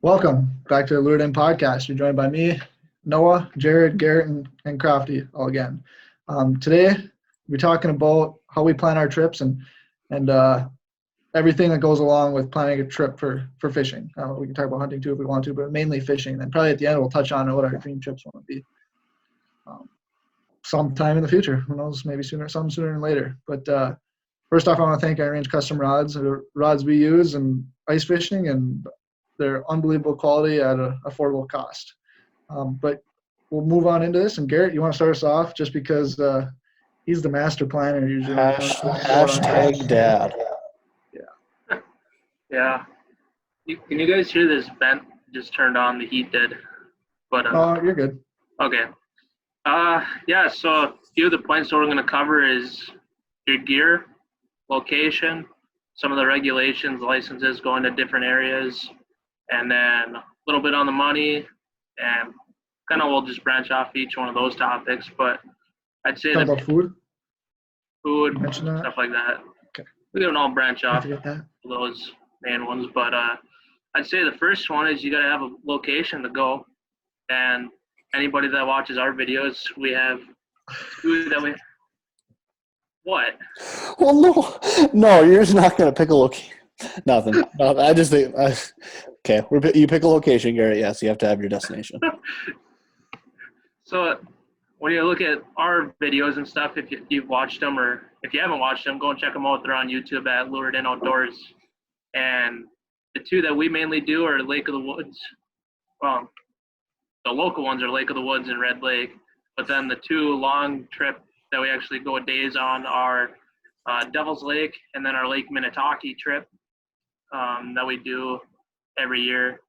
Welcome back to the Lured In podcast. You're joined by me, Noah, Jared, Garrett, and Crofty all again. Today, we're talking about how we plan our trips and everything that goes along with planning a trip for fishing. We can talk about hunting too if we want to, but mainly fishing. And probably at the end, we'll touch on what our dream trips want to be sometime in the future. Who knows, maybe sooner than later. But first off, I want to thank Iron Range Custom Rods, the rods we use and ice fishing, and they're unbelievable quality at an affordable cost. But we'll move on into this. And Garrett, you want to start us off just because he's the master planner usually. Hashtag dad. Yeah. Yeah. Can you guys hear this vent just turned on? The heat did. But you're good. Okay. Yeah, so a few of the points that we're going to cover is your gear, location, some of the regulations, licenses going to different areas, and then a little bit on the money, and kind of we'll just branch off each one of those topics. But I'd say Talk about food, stuff like that. Okay. We can all branch off that. those main ones. But I'd say the first one is you got to have a location to go. And anybody that watches our videos, we have food that we. What? Well, no, you're just not gonna pick a location. Nothing. No, I just think. Okay, you pick a location, Garrett. Yes, you have to have your destination. So when you look at our videos and stuff, if you've watched them, or if you haven't watched them, go and check them out. They're on YouTube at Lured In Outdoors. And the two that we mainly do are Lake of the Woods. Well, the local ones are Lake of the Woods and Red Lake. But then the two long trip that we actually go days on are Devil's Lake and then our Lake Minnetonka trip that we do every year.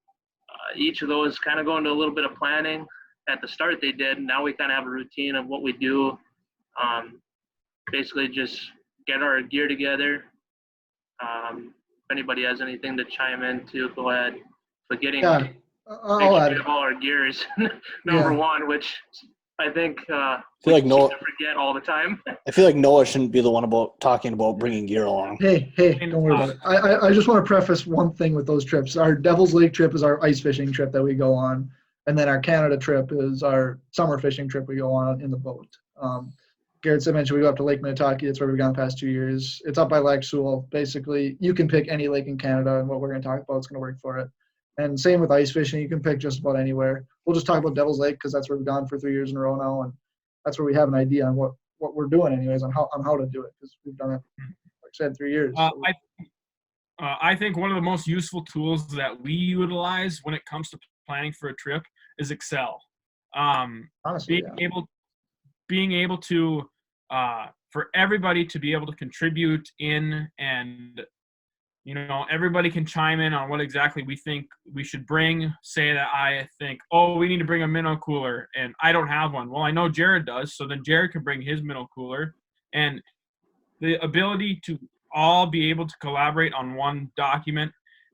Each of those kind of go into a little bit of planning. At the start they did. Now we kind of have a routine of what we do. Basically just get our gear together. If anybody has anything to chime in to, go ahead. But I'll add all our gear is number one, which I think I feel like Noah forget all the time. I feel like Noah shouldn't be the one talking about bringing gear along. Hey, don't worry about it. I just want to preface one thing with those trips. Our Devil's Lake trip is our ice fishing trip that we go on, and then our Canada trip is our summer fishing trip we go on in the boat. Garrett mentioned we go up to Lake Minnetonka. That's where we've gone the past 2 years. It's up by Lac Sewell. Basically, you can pick any lake in Canada, and what we're going to talk about is going to work for it. And same with ice fishing. You can pick just about anywhere. We'll just talk about Devil's Lake because that's where we've gone for 3 years in a row now, and that's where we have an idea on what we're doing anyways, on how to do it, because we've done it, like I said, 3 years. I think one of the most useful tools that we utilize when it comes to planning for a trip is Excel. Honestly, being able to for everybody to be able to contribute in, and everybody can chime in on what exactly we think we should bring. Say that I think, we need to bring a minnow cooler, and I don't have one. Well, I know Jared does, so then Jared can bring his minnow cooler. And the ability to all be able to collaborate on one document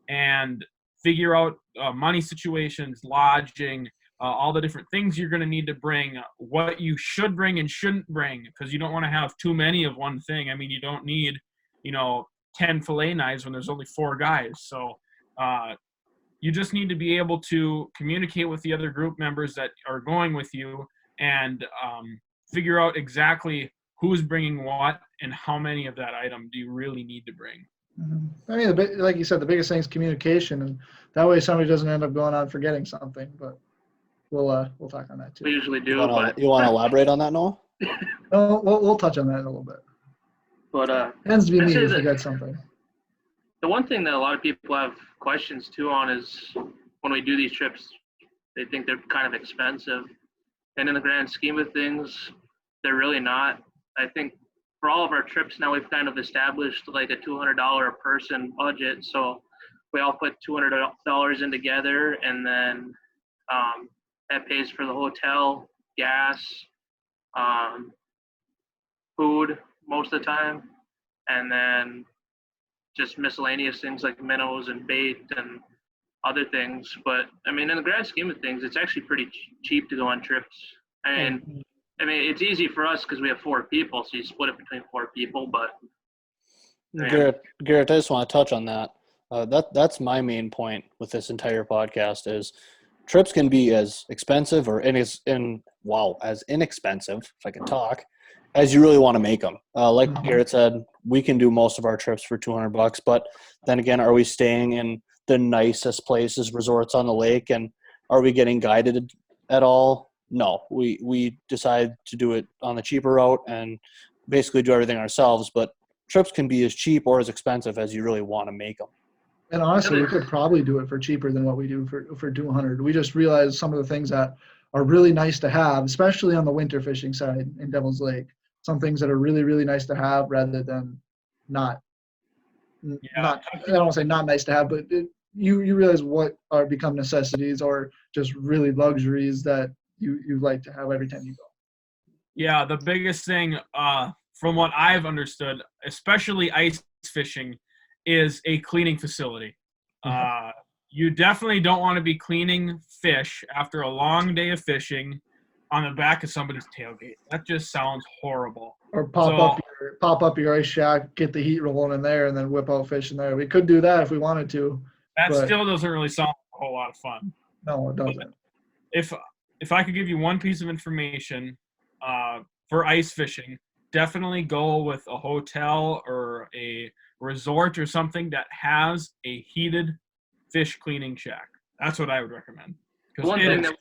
and figure out money situations, lodging, all the different things you're going to need to bring, what you should bring and shouldn't bring, because you don't want to have too many of one thing. I mean, you don't need, 10 fillet knives when there's only 4 guys. So you just need to be able to communicate with the other group members that are going with you and figure out exactly who's bringing what and how many of that item do you really need to bring. I mean, like you said, the biggest thing is communication, and that way somebody doesn't end up going on forgetting something. But we'll talk on that too. We usually do. You want to elaborate on that, Noah? No, we'll touch on that in a little bit. But tends to be me if you got something. The one thing that a lot of people have questions too on is when we do these trips, they think they're kind of expensive, and in the grand scheme of things, they're really not. I think for all of our trips now, we've kind of established like a $200 a person budget, so we all put $200 in together, and then that pays for the hotel, gas, food most of the time, and then just miscellaneous things like minnows and bait and other things. But I mean, in the grand scheme of things, it's actually pretty cheap to go on trips. And I mean, it's easy for us because we have 4 people, so you split it between 4 people. But Garrett, I just want to touch on that. That's my main point with this entire podcast is trips can be as expensive or as inexpensive, if I can talk, as you really want to make them. Like Mhm. Garrett said, we can do most of our trips for $200, but then again, are we staying in the nicest places, resorts on the lake, and are we getting guided at all? No, we decide to do it on the cheaper route and basically do everything ourselves, but trips can be as cheap or as expensive as you really want to make them. And honestly, we could probably do it for cheaper than what we do for 200. We just realized some of the things that are really nice to have, especially on the winter fishing side in Devil's Lake. Some things that are really, really nice to have rather than not. Not, I don't want to say not nice to have, but you realize what are become necessities or just really luxuries that you like to have every time you go. Yeah, the biggest thing, from what I've understood, especially ice fishing, is a cleaning facility. You definitely don't want to be cleaning fish after a long day of fishing on the back of somebody's tailgate. That just sounds horrible. Or pop up your ice shack, get the heat rolling in there, and then whip out fish in there. We could do that if we wanted to. That but still doesn't really sound like a whole lot of fun. No, it doesn't. If I could give you one piece of information for ice fishing, definitely go with a hotel or a resort or something that has a heated fish cleaning shack. That's what I would recommend. One thing that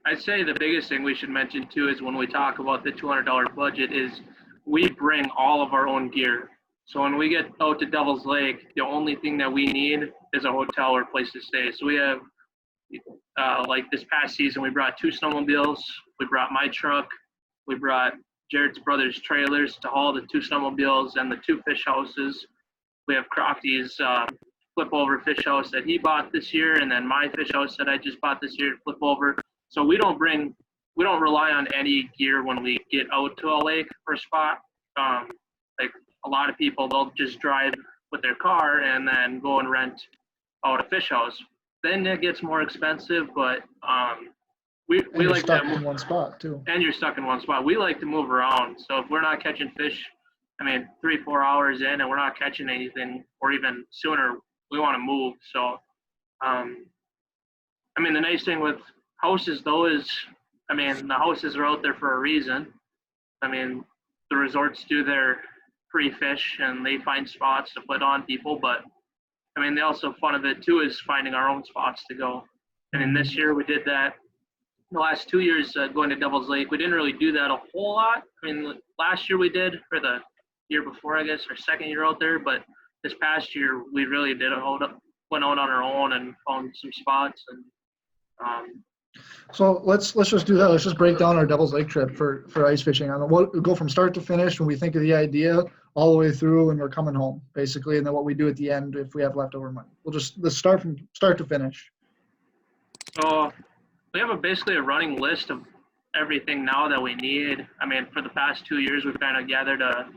I'd say the biggest thing we should mention too is when we talk about the $200 budget is we bring all of our own gear. So when we get out to Devil's Lake, the only thing that we need is a hotel or place to stay. So we have, like this past season, we brought 2 snowmobiles, we brought my truck, we brought Jared's brother's trailers to haul the 2 snowmobiles and the 2 fish houses. We have Crofty's flip over fish house that he bought this year, and then my fish house that I just bought this year to flip over. So we don't rely on any gear when we get out to a lake or spot. Like a lot of people, they'll just drive with their car and then go and rent out a fish house. Then it gets more expensive, but we like stuck to in one spot too. And you're stuck in one spot. We like to move around. So if we're not catching fish, 3-4 hours in and we're not catching anything, or even sooner, we want to move. So, the nice thing with houses though is, the houses are out there for a reason. The resorts do their pre-fish and they find spots to put on people, but the also fun of it too is finding our own spots to go. And then this year we did that. The last 2 years going to Devil's Lake, we didn't really do that a whole lot. Last year we did, or the year before, I guess, our second year out there, but this past year we really did went out on our own and found some spots. And so let's just do that. Let's just break down our Devil's Lake trip for ice fishing. Go from start to finish when we think of the idea all the way through when we're coming home, basically, and then what we do at the end if we have leftover money. Let's start from start to finish. So we have basically a running list of everything now that we need. For the past 2 years, we've kind of gathered a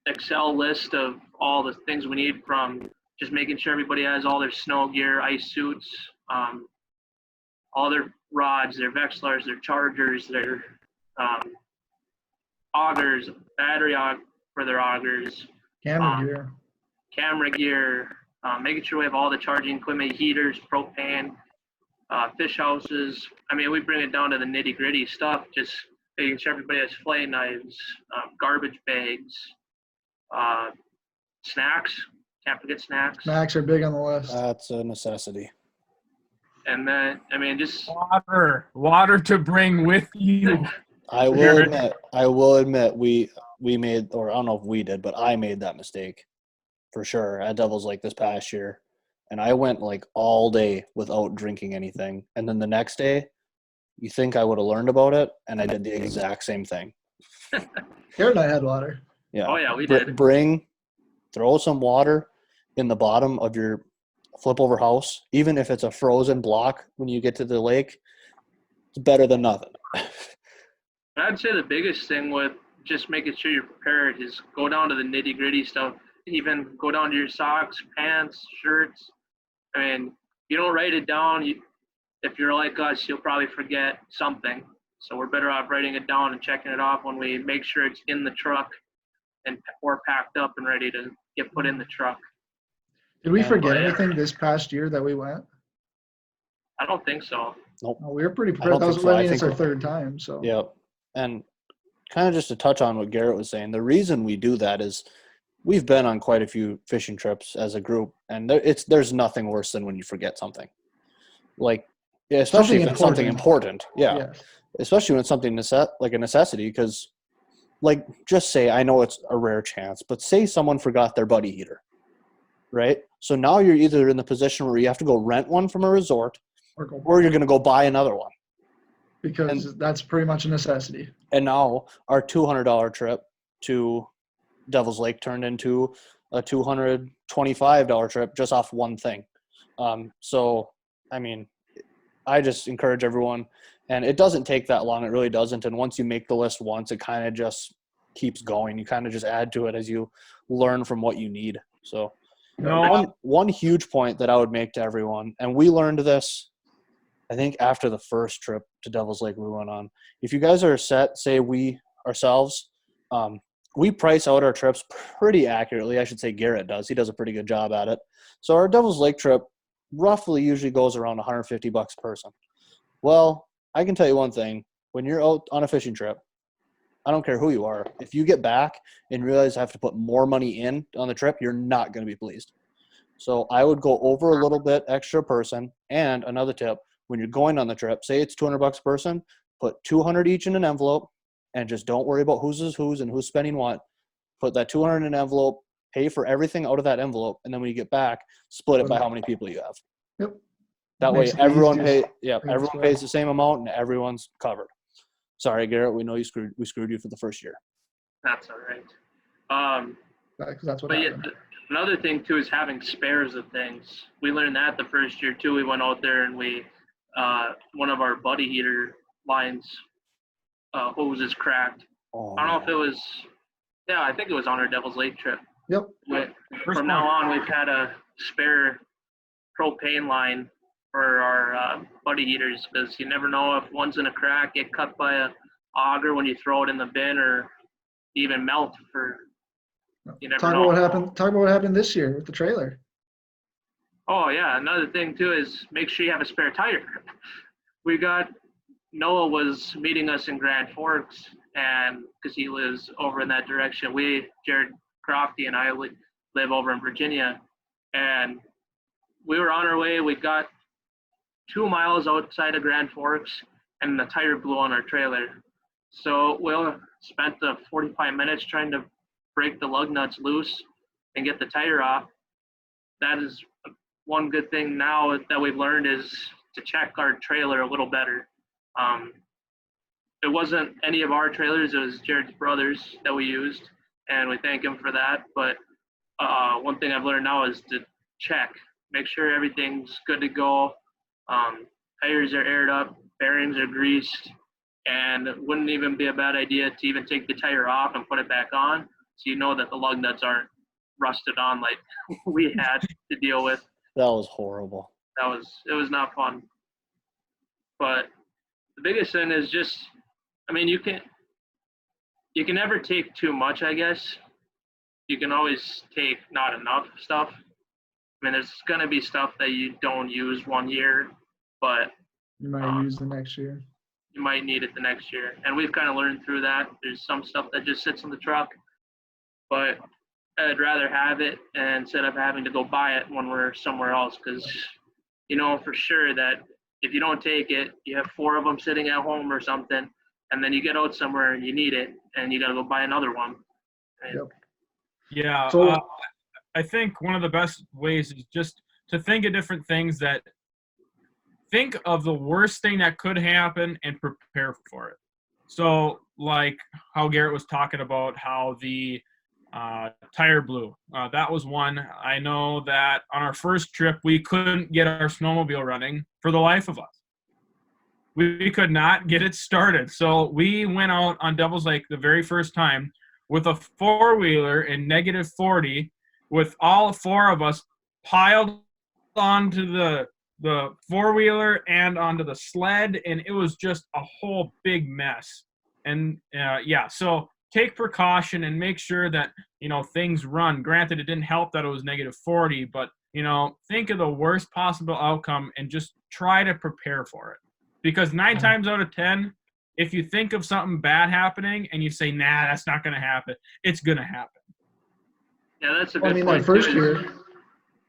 Excel list of all the things we need, from just making sure everybody has all their snow gear, ice suits, all their rods, their Vexilars, their chargers, their augers, battery for their augers, camera gear, making sure we have all the charging equipment, heaters, propane, fish houses. We bring it down to the nitty gritty stuff, just making sure everybody has fillet knives, garbage bags, snacks. Can't forget snacks. Snacks are big on the list. That's a necessity. And then, just water to bring with you. I will admit we made, or I don't know if we did, but I made that mistake for sure at Devil's Lake this past year. And I went like all day without drinking anything. And then the next day, you think I would have learned about it, and I did the exact same thing. Garrett and I had water. Yeah. Oh, yeah, we did. Throw some water in the bottom of your flip over house, even if it's a frozen block when you get to the lake. It's better than nothing. I'd say the biggest thing with just making sure you're prepared is go down to the nitty gritty stuff. Even go down to your socks, pants, shirts. You don't write it down. If you're like us, you'll probably forget something. So we're better off writing it down and checking it off when we make sure it's in the truck or packed up and ready to get put in the truck. Did we Yeah, forget but- anything this past year that we went? I don't think so. Nope. Oh, we were pretty I prepared. don't That was, think so. I I mean, it's think our third time, so. Yep. And kind of just to touch on what Garrett was saying, the reason we do that is we've been on quite a few fishing trips as a group, and there's nothing worse than when you forget something. Like, yeah, especially if it's something important. Yeah. Yes. Especially when it's something like a necessity, because, like, just say, I know it's a rare chance, but say someone forgot their buddy heater, right? So now you're either in the position where you have to go rent one from a resort, or you're going to go buy another one. Because that's pretty much a necessity. And now our $200 trip to Devil's Lake turned into a $225 trip just off one thing. So, I mean, I just encourage everyone, and it doesn't take that long. It really doesn't. And once you make the list once, it kind of just keeps going. You kind of just add to it as you learn from what you need. So one huge point that I would make to everyone, and we learned this, I think, after the first trip to Devil's Lake we went on. If you guys are set, say we ourselves, we price out our trips pretty accurately. I should say Garrett does. He does a pretty good job at it. So our Devil's Lake trip roughly usually goes around $150 per person. Well, I can tell you one thing. When you're out on a fishing trip, I don't care who you are, if you get back and realize I have to put more money in on the trip, you're not going to be pleased. So I would go over a little bit extra person. And another tip, when you're going on the trip, say it's $200 a person, put 200 each in an envelope, and just don't worry about whose is whose and who's spending what. Put that 200 in an envelope, pay for everything out of that envelope, and then when you get back, split it by how many people you have. Yep. That way, Makes it everyone easiest. everyone pays the same amount, and everyone's covered. Sorry, Garrett, we know we screwed you for the first year. That's all right. Because that's what But yeah, happened. another thing too is having spares of things. We learned that the first year too. We went out there and one of our buddy heater lines hose is cracked. Oh, I don't know if it was, I think it was on our Devil's Lake trip. Yep. From now on, we've had a spare propane line for our buddy heaters, because you never know if one's in a crack, get cut by a auger when you throw it in the bin, or even melt for. You never know. Talk about what happened this year with the trailer. Oh yeah, another thing too is make sure you have a spare tire. Noah was meeting us in Grand Forks, and because he lives over in that direction, Jared Crofty and I live over in Virginia, and we were on our way. We got 2 miles outside of Grand Forks, and the tire blew on our trailer. So we spent the 45 minutes trying to break the lug nuts loose and get the tire off. That is one good thing now that we've learned, is to check our trailer a little better. It wasn't any of our trailers, it was Jared's brother's that we used, and we thank him for that. But one thing I've learned now is to check, make sure everything's good to go. Tires are aired up, bearings are greased, and it wouldn't even be a bad idea to even take the tire off and put it back on, so you know that the lug nuts aren't rusted on like we had to deal with. that was horrible. It was not fun. But the biggest thing is just, I mean, you can never take too much, I guess. You can always take not enough stuff. I mean, there's going to be stuff that you don't use one year, but You might use the next year. you might need it the next year. And we've kind of learned through that. There's some stuff that just sits in the truck, but I'd rather have it instead of having to go buy it when we're somewhere else, because you know for sure that if you don't take it, you have 4 of them sitting at home or something, and then you get out somewhere and you need it, and you got to go buy another one. And Yep. Yeah. So- I think one of the best ways is just to think of different things that think of the worst thing that could happen and prepare for it. So like how Garrett was talking about how the tire blew. That was one. I know that on our first trip, we couldn't get our snowmobile running for the life of us. We could not get it started. So we went out on Devil's Lake the very first time with a 4-wheeler in -40, with all 4 of us piled onto the 4-wheeler and onto the sled, and it was just a whole big mess. And so take precaution and make sure that, things run. Granted, it didn't help that it was -40, but, think of the worst possible outcome and just try to prepare for it. Because 9 times out of 10, if you think of something bad happening and you say, nah, that's not going to happen, it's going to happen. Yeah, that's a Well, good I mean, point. that first too. year,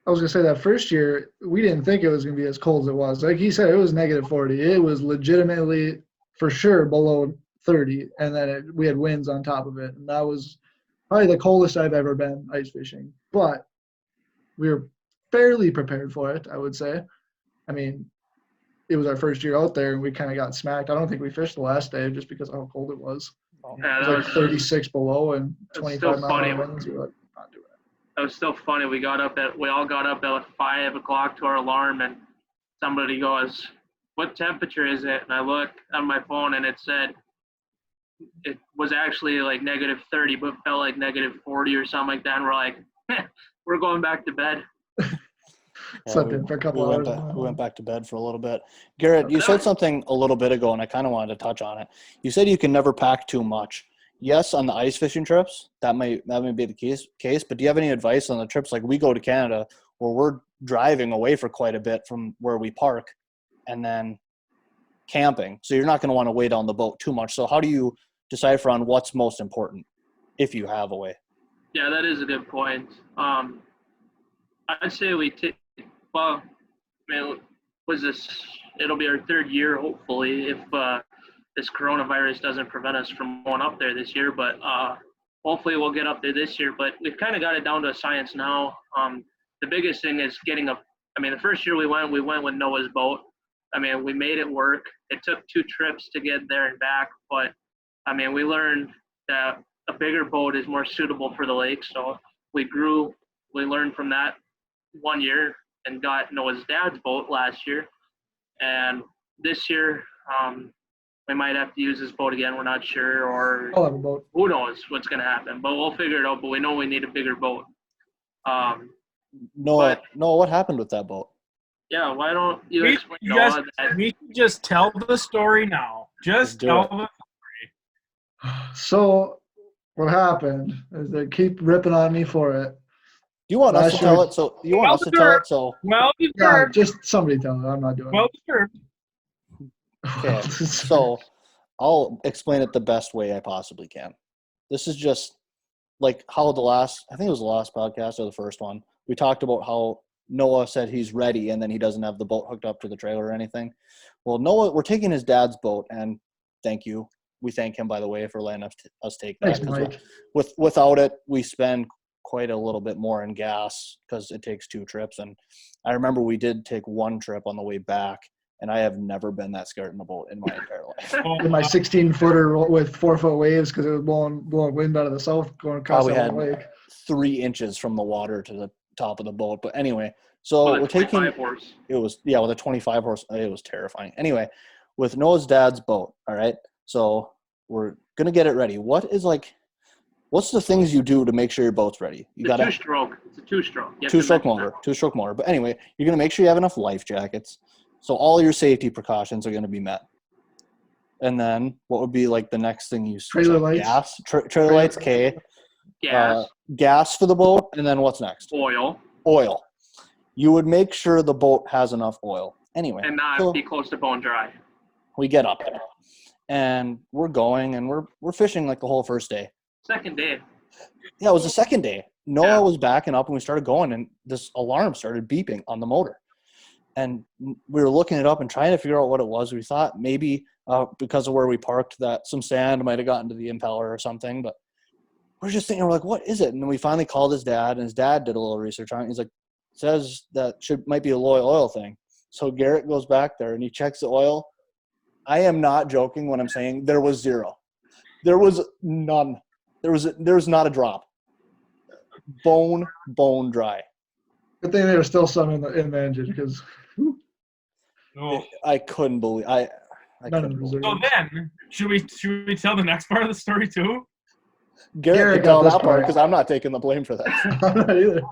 I was gonna say that first year, we didn't think it was gonna be as cold as it was. Like he said, it was -40. It was legitimately, for sure, below 30, and then we had winds on top of it, and that was probably the coldest I've ever been ice fishing. But we were fairly prepared for it, I would say. I mean, it was our first year out there, and we kind of got smacked. I don't think we fished the last day just because of how cold it was. Yeah, It that was like 36 below and That's still 25 mile an hour funny. winds. We were like, not doing it. That was still funny. We all got up at 5 o'clock to our alarm, and somebody goes, "What temperature is it?" And I look on my phone, and it said it was actually like -30, but felt like -40 or something like that. And we're like, we're going back to bed. Slept in for a couple hours. We went back to bed for a little bit. Garrett, you said something a little bit ago, and I kind of wanted to touch on it. You said you can never pack too much. Yes, on the ice fishing trips, that may be the case. But do you have any advice on the trips like we go to Canada, where we're driving away for quite a bit from where we park, and then camping? So you're not going to want to weigh down the boat too much. So how do you decipher on what's most important, if you have a way? Yeah, that is a good point. I'd say we take. Well, man, it'll be our 3rd year, hopefully, if this coronavirus doesn't prevent us from going up there this year. But hopefully we'll get up there this year. But we've kind of got it down to a science now. The biggest thing is the first year we went with Noah's boat. We made it work. It took 2 trips to get there and back. But, we learned that a bigger boat is more suitable for the lake. So we learned from that 1 year and got Noah's dad's boat last year. And this year, we might have to use this boat again. We're not sure, or I'll have a boat. who knows what's going to happen. But we'll figure it out. But we know we need a bigger boat. Noah, what happened with that boat? Yeah, why don't you explain, We Noah, that? should just tell the story now. Just do tell it. the So what happened is they keep ripping on me for it. Do you want us to Last tell year- it? So you want us to tell it? So well Yeah, deserved. just somebody tell it. I'm not doing Well deserved. okay. So I'll explain it the best way I possibly can. This is just like how I think it was the last podcast or the first one, we talked about how Noah said he's ready and then he doesn't have the boat hooked up to the trailer or anything. Well, Noah, we're taking his dad's boat, and thank you. We thank him, by the way, for letting us take that. Thanks, Mike. Without it, we spend quite a little bit more in gas because it takes 2 trips. And I remember we did take 1 trip on the way back, and I have never been that scared in a boat in my entire life. In my 16-footer with 4-foot waves because it was blowing wind out of the south going across Probably the had whole lake. 3 inches from the water to the top of the boat. But anyway, so With a we're taking 25 horse. it was with a 25 horse. It was terrifying. Anyway, with Noah's dad's boat. All right. So we're going to get it ready. What's the things you do to make sure your boat's ready? You got It's a 2-stroke. It's a 2-stroke. You have to two-stroke mention motor, 2-stroke motor. But anyway, you're going to make sure you have enough life jackets. So all your safety precautions are going to be met. And then what would be like the next thing you Trailer check? lights. Gas, trailer lights, K, that. Gas, gas for the boat, and then what's next? oil, Oil. You would make sure the boat has enough oil. Anyway, and not so be close to bone dry. we get up there, and we're going, and we're fishing like the whole first day. Second day. Yeah, it was the second day. Noah Yeah. was backing up, and we started going, and this alarm started beeping on the motor. And we were looking it up and trying to figure out what it was. We thought maybe because of where we parked that some sand might have gotten to the impeller or something. But we're just thinking, we're like, what is it? And then we finally called his dad, and his dad did a little research on it. He's like, says that might be a low oil thing. So Garrett goes back there, and he checks the oil. I am not joking when I'm saying there was 0. There was none. There's not a drop. Bone dry. Good thing there was still some in the engine because Oh. I couldn't believe I none of couldn't them believe. So then, should we tell the next part of the story too? Garrett Garrett can tell got this that part part. because I'm not taking the blame for that. I'm not either.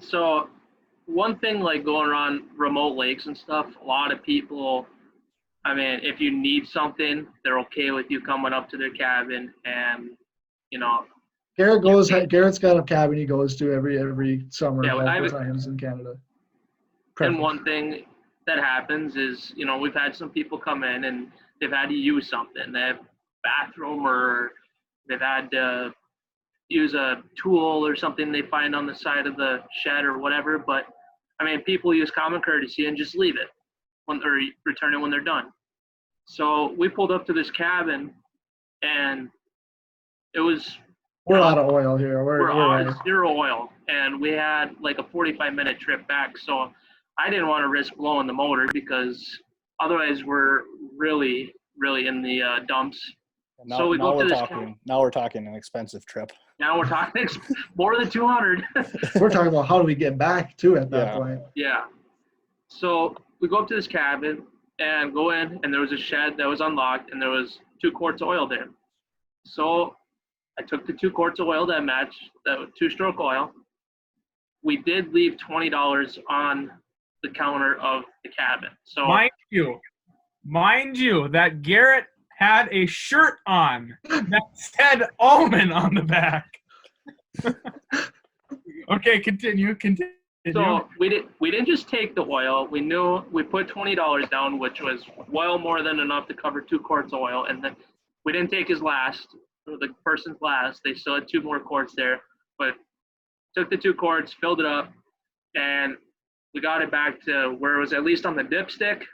So one thing, like going around remote lakes and stuff, a lot of people, if you need something, they're okay with you coming up to their cabin and you know, Garrett's got a cabin he goes to every summer, Yeah, multiple times in Canada. and one thing that happens is, you know, we've had some people come in and they've had to use something. They have bathroom, or they've had to use a tool or something they find on the side of the shed or whatever. But I mean, people use common courtesy and just leave it or return it when they're done. So we pulled up to this cabin, and it was We're out of oil here. we're We're on zero oil, and we had like a 45-minute trip back. So I didn't want to risk blowing the motor, because otherwise we're really in the dumps. Now, So we now go we're to this talking. Now we're talking an expensive trip. Now we're talking more than 200. We're talking about how do we get back to at that Yeah. point. Yeah. So we go up to this cabin and go in, and there was a shed that was unlocked, and there was 2 quarts of oil there. So I took the 2 quarts of oil that matched, that 2-stroke oil. We did leave $20 on the counter of the cabin. So mind you, that Garrett had a shirt on that said almond on the back. Okay, continue. So we didn't just take the oil. We knew we put $20 down, which was well more than enough to cover 2 quarts of oil. And then we didn't take his last, or the person's last. They still had 2 more quarts there, but took the 2 quarts, filled it up, and we got it back to where it was at least on the dipstick.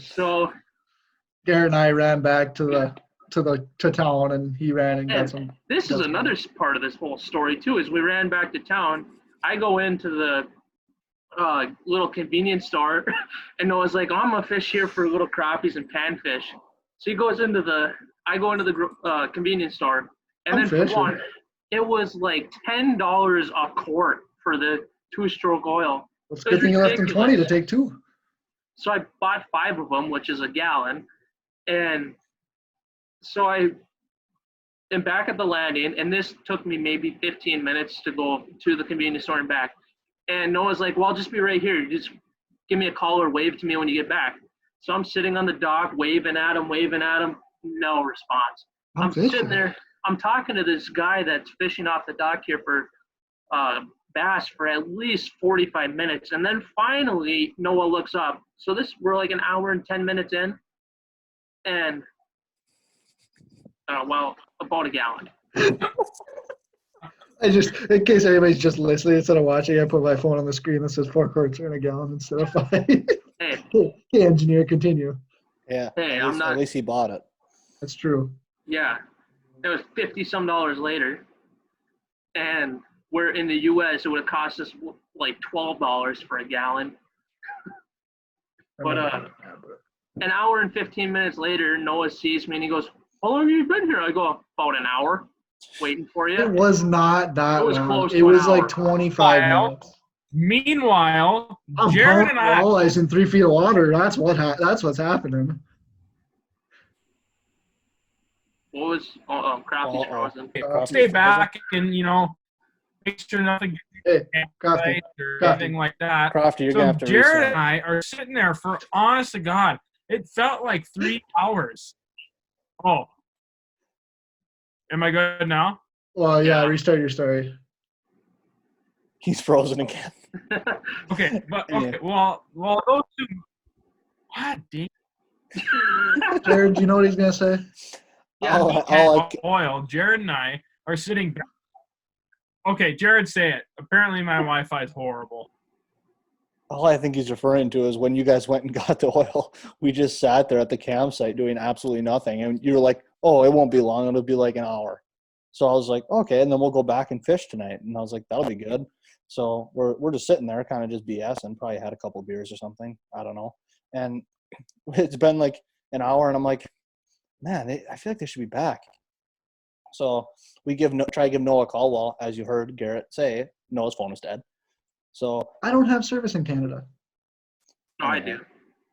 So Garrett and I ran back to town, and he ran and got some. this is another part of this whole story too, is we ran back to town. I go into the little convenience store, and Noah's like, oh, I'm gonna fish here for little crappies and panfish. So he goes into I go into the convenience store, and then for one, it was like $10 a quart for the 2-stroke oil. It's a good thing you left him 20 to take 2. So I bought 5 of them, which is a gallon. And so I am back at the landing, and this took me maybe 15 minutes to go to the convenience store and back. And Noah's like, well, I'll just be right here. You just give me a call or wave to me when you get back. So I'm sitting on the dock, waving at him, no response. I'm sitting there. I'm talking to this guy that's fishing off the dock here for bass for at least 45 minutes. And then finally, Noah looks up. So we're like an hour and 10 minutes in. And, about a gallon. I just, in case anybody's just listening instead of watching, I put my phone on the screen that says 4 quarts are in a gallon instead of 5. Hey, engineer, continue. Yeah. Hey, at least he bought it. That's true. Yeah. It was $50-some later. And we're in the U.S., it would have cost us like $12 for a gallon. But an hour and 15 minutes later, Noah sees me and he goes, how long have you been here? I go, about an hour, waiting for you. It was not that It was long. close It to an was like hour. 25 minutes. Meanwhile, I'm Jared and I walleyes in 3 feet of water. That's what's happening. What was Crofty's frozen? stay back and make sure nothing Hey, gets Crofty, or anything like that. Crofty, you're So gonna have to Jared reset. and I are sitting there for, honest to God, it felt like 3 hours. Oh, am I good now? Well, yeah, Yeah. restart your story. He's frozen again. Okay, but okay, well, those 2. What? Damn. Jared, do you know what he's going to say? Yeah. Oil. Jared and I are sitting back. Okay, Jared, say it. Apparently, my Wi-Fi is horrible. All I think he's referring to is when you guys went and got the oil, we just sat there at the campsite doing absolutely nothing. And you were like, oh, it won't be long. It'll be like an hour. So I was like, okay, and then we'll go back and fish tonight. And I was like, that'll be good. So we're just sitting there kind of just BSing, probably had a couple beers or something. I don't know. And it's been like an hour, and I'm like, man, I feel like they should be back. So we try to give Noah a call. Well, as you heard Garrett say, Noah's phone is dead. So I don't have service in Canada. No, I do.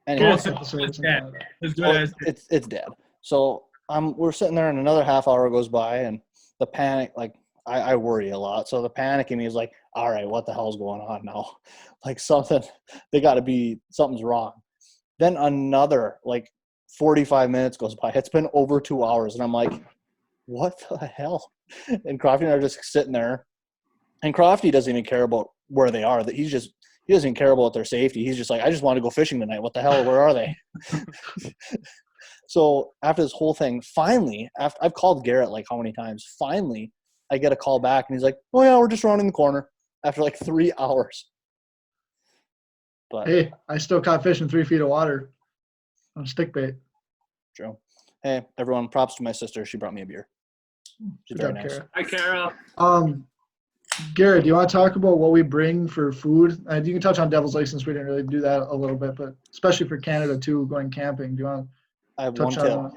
anyway, Garrett's got the service in dead. Canada. As good well, as it's dead. So we're sitting there, and another half hour goes by, and the panic, like I worry a lot. So the panic in me is like, all right, what the hell's going on now? Like something's wrong. Then another like 45 minutes goes by. It's been over 2 hours, and I'm like, what the hell? And Crofty and I are just sitting there. And Crofty doesn't even care about where they are. He doesn't even care about their safety. He's just like, I just want to go fishing tonight. What the hell? Where are they? So after this whole thing, finally, after I've called Garrett like how many times, finally I get a call back and he's like, oh yeah, we're just rounding the corner after like 3 hours. But Hey, I still caught fish in 3 feet of water on stick bait. Joe, hey, everyone, props to my sister. She brought me a beer. She's Good very job, nice. Kara. Hi, Kara. Garrett, do you want to talk about what we bring for food? You can touch on Devil's Lake since we didn't really do that a little bit, but especially for Canada too, going camping. Do you want I have to one touch tip. on?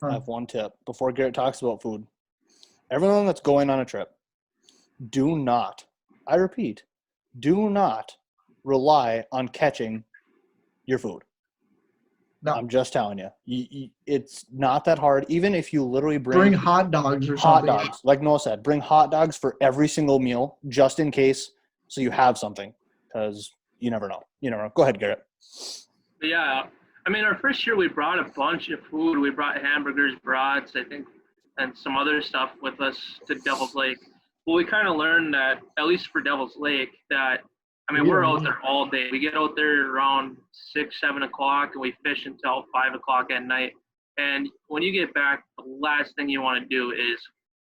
I have one tip before Garrett talks about food. Everyone that's going on a trip, do not, I repeat, do not rely on catching your food. No. I'm just telling you, it's not that hard. Even if you literally Bring hot dogs or hot something. dogs, like Noah said, bring hot dogs for every single meal, just in case, so you have something, because you never know. You never know. Go ahead, Garrett. Yeah, I mean, our first year we brought a bunch of food. We brought hamburgers, brats, I think, and some other stuff with us to Devil's Lake. Well, we kind of learned that, at least for Devil's Lake, that, I mean, we're out there all day. We get out there around 6, 7 o'clock, and we fish until 5 o'clock at night. And when you get back, the last thing you want to do is,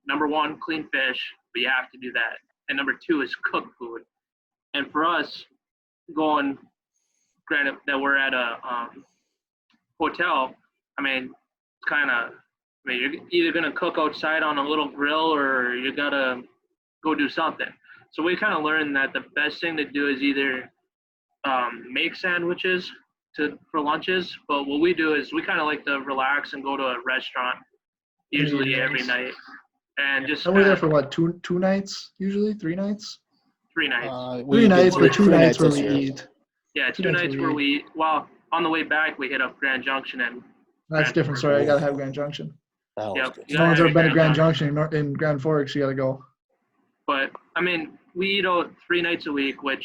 number one, clean fish, but you have to do that. And number two is cook food. And for us, going, granted that we're at a hotel, I mean, it's kind of, I mean, you're either going to cook outside on a little grill or you got to go do something. So we kind of learned that the best thing to do is either make sandwiches for lunches, but what we do is we kind of like to relax and go to a restaurant, usually every night, and just. And we're there for what, two nights usually? 3 nights? 3 nights. 3 nights, but 2 nights where this we year. eat. Yeah, 2 nights where we eat. Well, on the way back we hit up Grand Junction and. That's different. Sorry, I gotta have Grand Junction. That was Yep. good. If no one's ever been to Grand Junction in Grand Forks, you gotta go. But I mean, we eat out 3 nights a week, or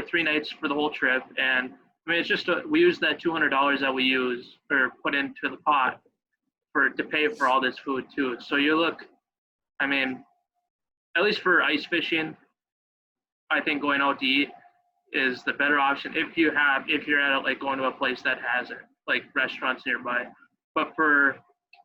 3 nights for the whole trip, and I mean, it's just we use that $200 that we use or put into the pot to pay for all this food too. So you look, I mean, at least for ice fishing, I think going out to eat is the better option if you're at like going to a place that has it, like restaurants nearby. But for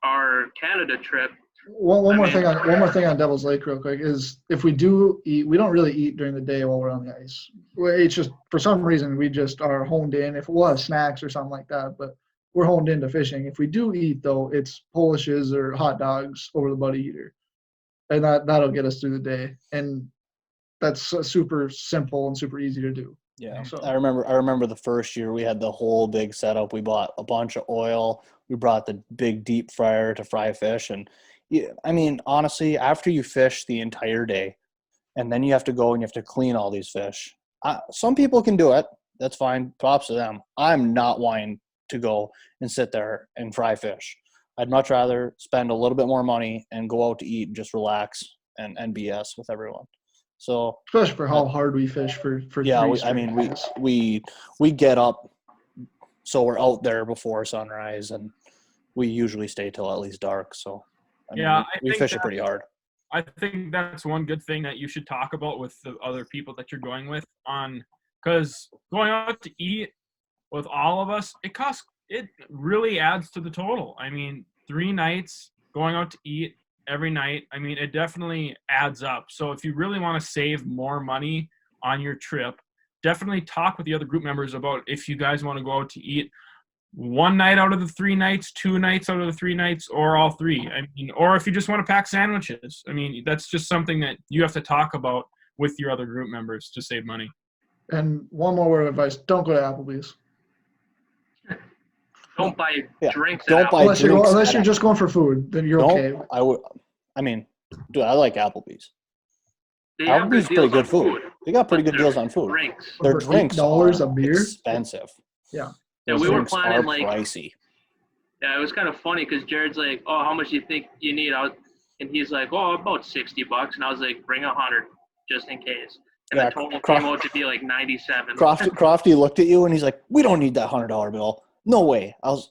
our Canada trip. One more thing on Devil's Lake real quick is if we do eat, we don't really eat during the day while we're on the ice. It's just for some reason we just are honed in. If we'll have snacks or something like that, but we're honed into fishing. If we do eat though, it's Polishes or hot dogs over the Buddy Eater, and that'll get us through the day. And that's super simple and super easy to do. Yeah, So. I remember the first year we had the whole big setup. We bought a bunch of oil. We brought the big deep fryer to fry fish, and I mean, honestly, after you fish the entire day, and then you have to go and you have to clean all these fish. Some people can do it. That's fine. Props to them. I'm not wanting to go and sit there and fry fish. I'd much rather spend a little bit more money and go out to eat and just relax and BS with everyone. So especially for how hard we fish for yeah, 3 I straight mean, days. we get up, so we're out there before sunrise, and we usually stay till at least dark. So I mean, we fish it pretty hard. I think that's one good thing that you should talk about with the other people that you're going with because going out to eat with all of us, it really adds to the total. I mean, 3 nights going out to eat every night, I mean, it definitely adds up. So if you really want to save more money on your trip, definitely talk with the other group members about if you guys want to go out to eat 1 night out of the 3 nights, 2 nights out of the 3 nights, or all 3. I mean, or if you just want to pack sandwiches. I mean, that's just something that you have to talk about with your other group members to save money. And one more word of advice: don't go to Applebee's. Don't buy drinks. Don't buy unless you're just going for food. Then you're okay. I mean, dude, I like Applebee's. Applebee's is pretty good food. They got pretty good deals on food. Drinks. Their For drinks $8 are a beer? expensive. Yeah. Yeah, Those we were drinks planning are like. pricey. Yeah, it was kind of funny because Jared's like, "Oh, how much do you think you need?" And he's like, "Oh, about $60." And I was like, "Bring 100 just in case." And the total came out to be like 97. Crofty looked at you and he's like, "We don't need that $100 bill. No way." I was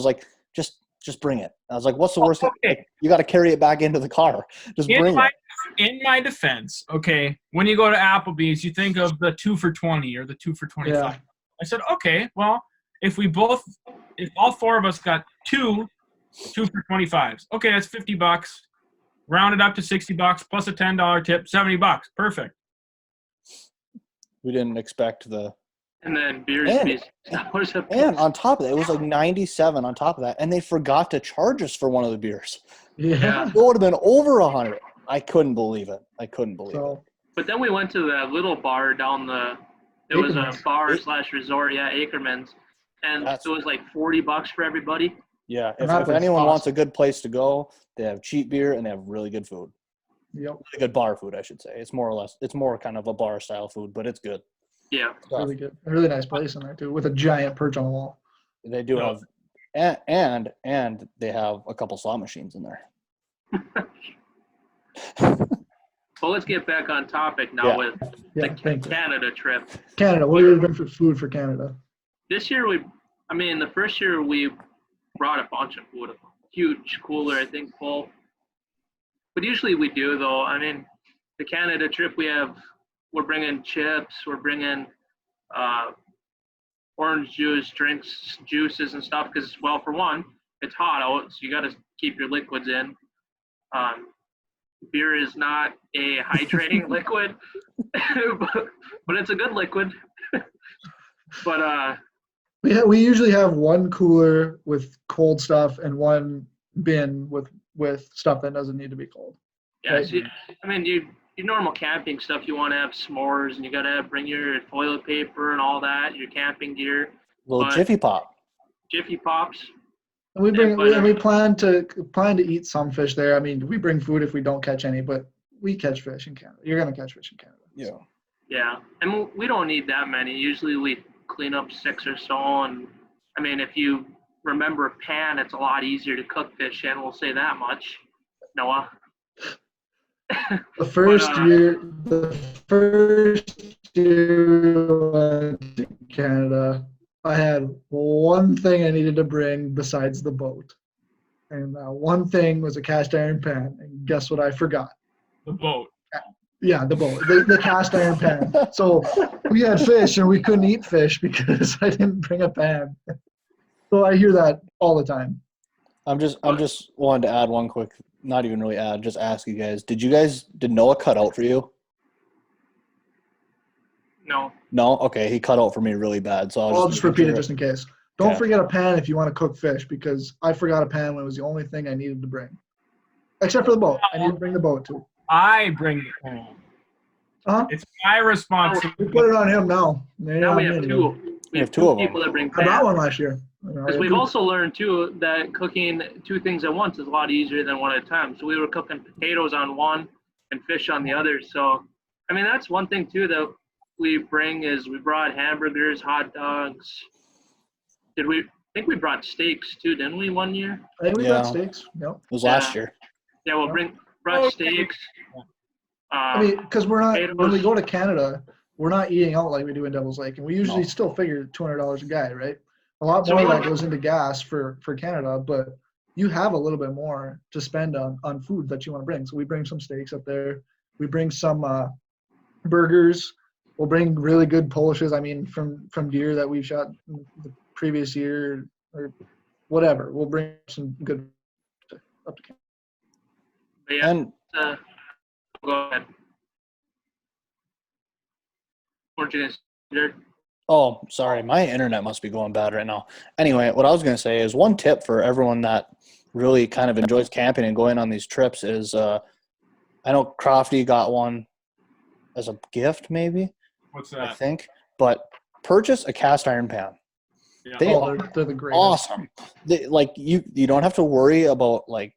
like, just bring it. I was like, what's the worst thing? Okay. Like, you got to carry it back into the car. Just bring it. In my defense, okay, when you go to Applebee's, you think of the 2 for $20 or the 2 for $25. Yeah. I said, okay, well, if all four of us got two 2 for $25s, okay, that's $50. Round it up to $60 plus a $10 tip, $70. Perfect. We didn't expect the. And then beers. And on top of that, it was like 97 on top of that, and they forgot to charge us for one of the beers. Yeah. It would have been over 100. I couldn't believe it. So, But then we went to that little bar down it was a Ackerman's. bar/resort, yeah, Ackerman's. And it was like $40 for everybody. Yeah, And if that was anyone wants a awesome. good place to go, they have cheap beer and they have really good food. yep. Really good bar food, I should say. It's more kind of a bar style food, but it's good. Yeah. Really good. A really nice place in there too, with a giant perch on the wall. They do have, and they have a couple slot machines in there. Well, let's get back on topic now with Yeah, the thank you. Canada trip. Canada. What are you doing for food for Canada? This year the first year we brought a bunch of food, a huge cooler, I think, full. But usually we do, though. I mean, the Canada trip we're bringing chips, we're bringing orange juice, drinks, juices and stuff because, well, for one, it's hot out, so you got to keep your liquids in. Beer is not a hydrating liquid, but it's a good liquid. But We usually have one cooler with cold stuff and one bin with stuff that doesn't need to be cold. yeah, Right. so your normal camping stuff, you want to have s'mores and you got to bring your toilet paper and all that, your camping gear, Little But- Jiffy Pop. Jiffy Pops. And we bring but, we plan to eat some fish there. I mean, we bring food if we don't catch any, but we catch fish in Canada. You're gonna catch fish in Canada. Yeah. Yeah, and we don't need that many. Usually we clean up 6 or so, and I mean, if you remember a pan, it's a lot easier to cook fish in. We'll say that much, Noah. The first year we went to Canada, I had one thing I needed to bring besides the boat, and one thing was a cast iron pan. And guess what I forgot? The boat. Yeah, the boat, the cast iron pan. So we had fish and we couldn't eat fish because I didn't bring a pan. So I hear that all the time. I'm just wanted to add one quick, not even really add, just ask you guys. Did Noah cut out for you? No. No? Okay, he cut out for me really bad. So I'll just repeat it just in case. Don't Okay. forget a pan if you want to cook fish, because I forgot a pan when it was the only thing I needed to bring. Except for the boat. I need to bring the boat too. I bring it home. Huh? It's my We responsibility. put it on him now. Now we have two. We have two of them. people that bring I brought pans. one last year. Because we've also learned, too, that cooking 2 things at once is a lot easier than one at a time. So we were cooking potatoes on one and fish on the other. So, I mean, that's one thing, too, that we bring is we brought hamburgers, hot dogs. I think we brought steaks, too, didn't we, one year? I think we Yeah. got steaks. Yep. It was last year. Yeah, we'll brought steaks. I mean, because we're not, when we potatoes. go to Canada, we're not eating out like we do in Devil's Lake. And we usually still figure $200 a guy, right? A lot So more we of that went- goes into gas for Canada, but you have a little bit more to spend on food that you want to bring. So we bring some steaks up there. We bring some burgers. We'll bring really good Polishes. I mean, from deer that we've shot the previous year or whatever. We'll bring some good up to Canada. But yeah, And go ahead. Weren't you going to say, Jared? oh, sorry, my internet must be going bad right now. Anyway, what I was going to say is one tip for everyone that really kind of enjoys camping and going on these trips is I know Crofty got one as a gift, maybe, What's I that? think, but purchase a cast iron pan. Yeah. They Oh, are they're the greatest. awesome. You don't have to worry about, like,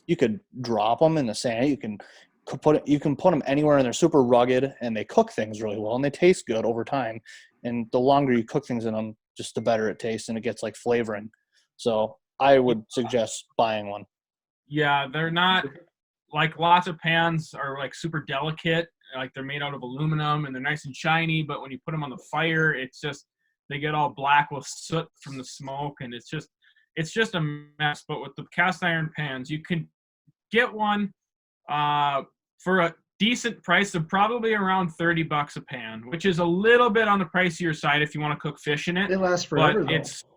you could drop them in the sand. You can put them anywhere, and they're super rugged, and they cook things really well, and they taste good over time. And the longer you cook things in them, just the better it tastes, and it gets like flavoring. So I would suggest buying one. Yeah, they're not like lots of pans are like super delicate. Like they're made out of aluminum and they're nice and shiny, but when you put them on the fire, it's just they get all black with soot from the smoke, and it's just it's just a mess. But with the cast iron pans, you can get one for a decent price of probably around $30 a pan, which is a little bit on the pricier side if you want to cook fish in it. It lasts forever, But though.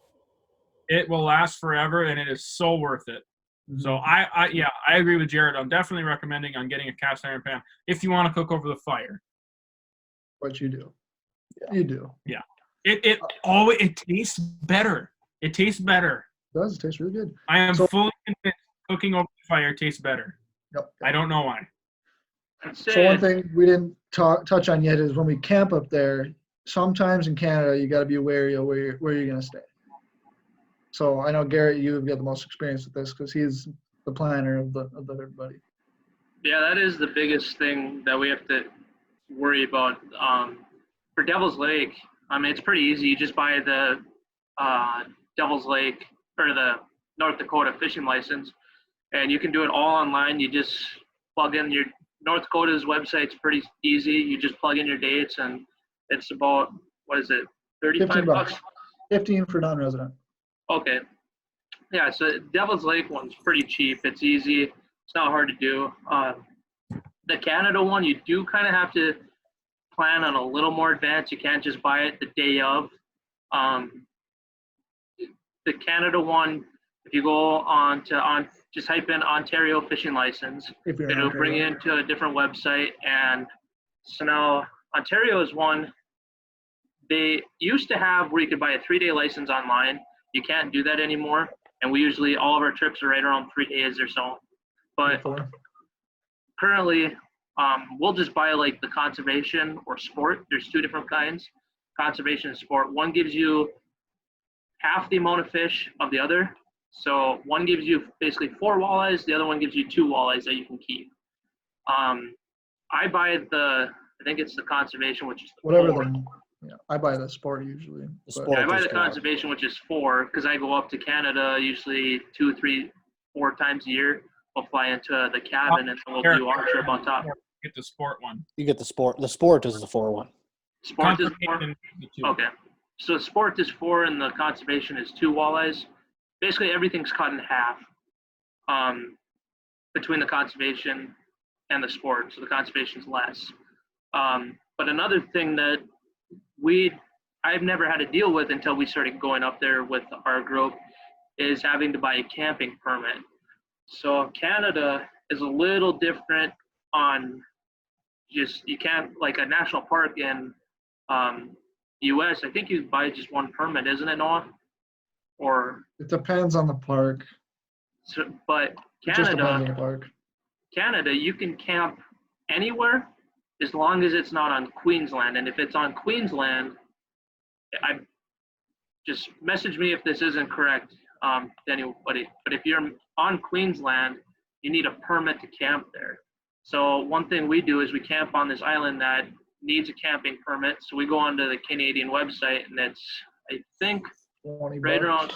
it will last forever, and it is so worth it. Mhm. So I agree with Jared. I'm definitely recommending on getting a cast iron pan if you want to cook over the fire. What you do. Yeah. You do. Yeah. It tastes better. It tastes better. It does. It tastes really good. I am So- fully convinced cooking over the fire tastes better. Yep. I don't know why. I'd So say one thing we didn't touch on yet is when we camp up there, sometimes in Canada, you got to be wary of where you're going to stay. So I know, Garrett, you've got the most experience with this because he's the planner of everybody. yeah, that is the biggest thing that we have to worry about. For Devil's Lake, I mean, it's pretty easy. You just buy the Devil's Lake or the North Dakota fishing license, and you can do it all online. You just plug in your North Dakota's website's pretty easy. You just plug in your dates, and it's about, what is it, 35 bucks? 15 for non-resident. Okay. Yeah, so Devil's Lake one's pretty cheap. It's easy. It's not hard to do. The Canada one, you do kind of have to plan on a little more advance. You can't just buy it the day of. The Canada one, if you go just type in Ontario fishing license, If you're in it'll bring you Ontario. into a different website. And so now Ontario is one. They used to have where you could buy a 3-day license online. You can't do that anymore. And we usually, all of our trips are right around 3 days or so. But currently, we'll just buy like the conservation or sport. There's 2 different kinds, conservation and sport. One gives you half the amount of fish of the other. So one gives you basically 4 walleyes. The other one gives you 2 walleyes that you can keep. I buy I think it's the conservation, which is Whatever 4. I buy the sport usually. The but- sport. I buy is the good. conservation, which is 4, because I go up to Canada usually 2, 3, 4 times a year. We'll fly into the cabin and we'll do our trip on top. Get the sport one. You get the sport. The sport is the 4-1. Sport is 4. Conservation is the 2. Okay. So sport is 4 and the conservation is 2 walleyes. Basically everything's cut in half between the conservation and the sport. So the conservation's less. But another thing that I've never had to deal with until we started going up there with our group is having to buy a camping permit. So Canada is a little different on you can't, like a national park in US, I think you buy just one permit, isn't it, Noah? Or, It depends on the park. but It just depends on the Canada, park. you can camp anywhere as long as it's not on Queensland. And if it's on Queensland, I just message me if this isn't correct, to anybody. But if you're on Queensland, you need a permit to camp there. So one thing we do is we camp on this island that needs a camping permit. So we go onto the Canadian website, and it's, I think, 20 right bucks. around,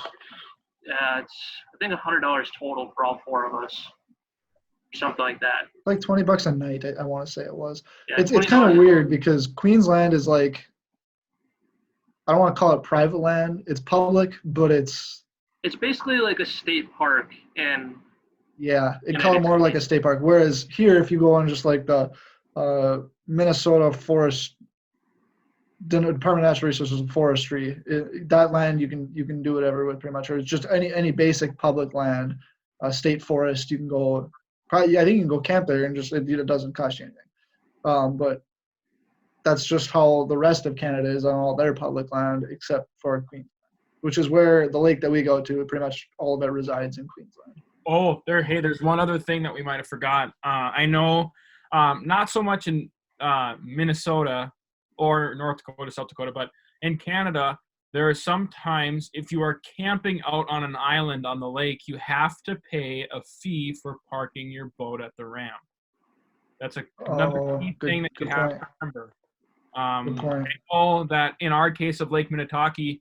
it's I think $100 total for all 4 of us, something like that. Like 20 bucks a night, I want to say it was. Yeah, It's kind of $20. weird because Queensland is like, I don't want to call it private land. It's public, but it's, It's basically like a state park, and yeah, it Yeah, call it it's- more like a state park. Whereas here, if you go on just like the Minnesota Forest, the Department of Natural Resources and Forestry, that land you can do whatever with pretty much, or it's just any basic public land, state forest. You can go, probably I think you can go camp there and just it doesn't cost you anything. But that's just how the rest of Canada is on all their public land except for Queensland, which is where the lake that we go to, pretty much all of it resides in Queensland. Oh, there's one other thing that we might have forgot. I know not so much in Minnesota or North Dakota, South Dakota, but in Canada, there are sometimes if you are camping out on an island on the lake, you have to pay a fee for parking your boat at the ramp. That's another key thing that you good have point. to remember. Good point. I know that in our case of Lake Minnetonka,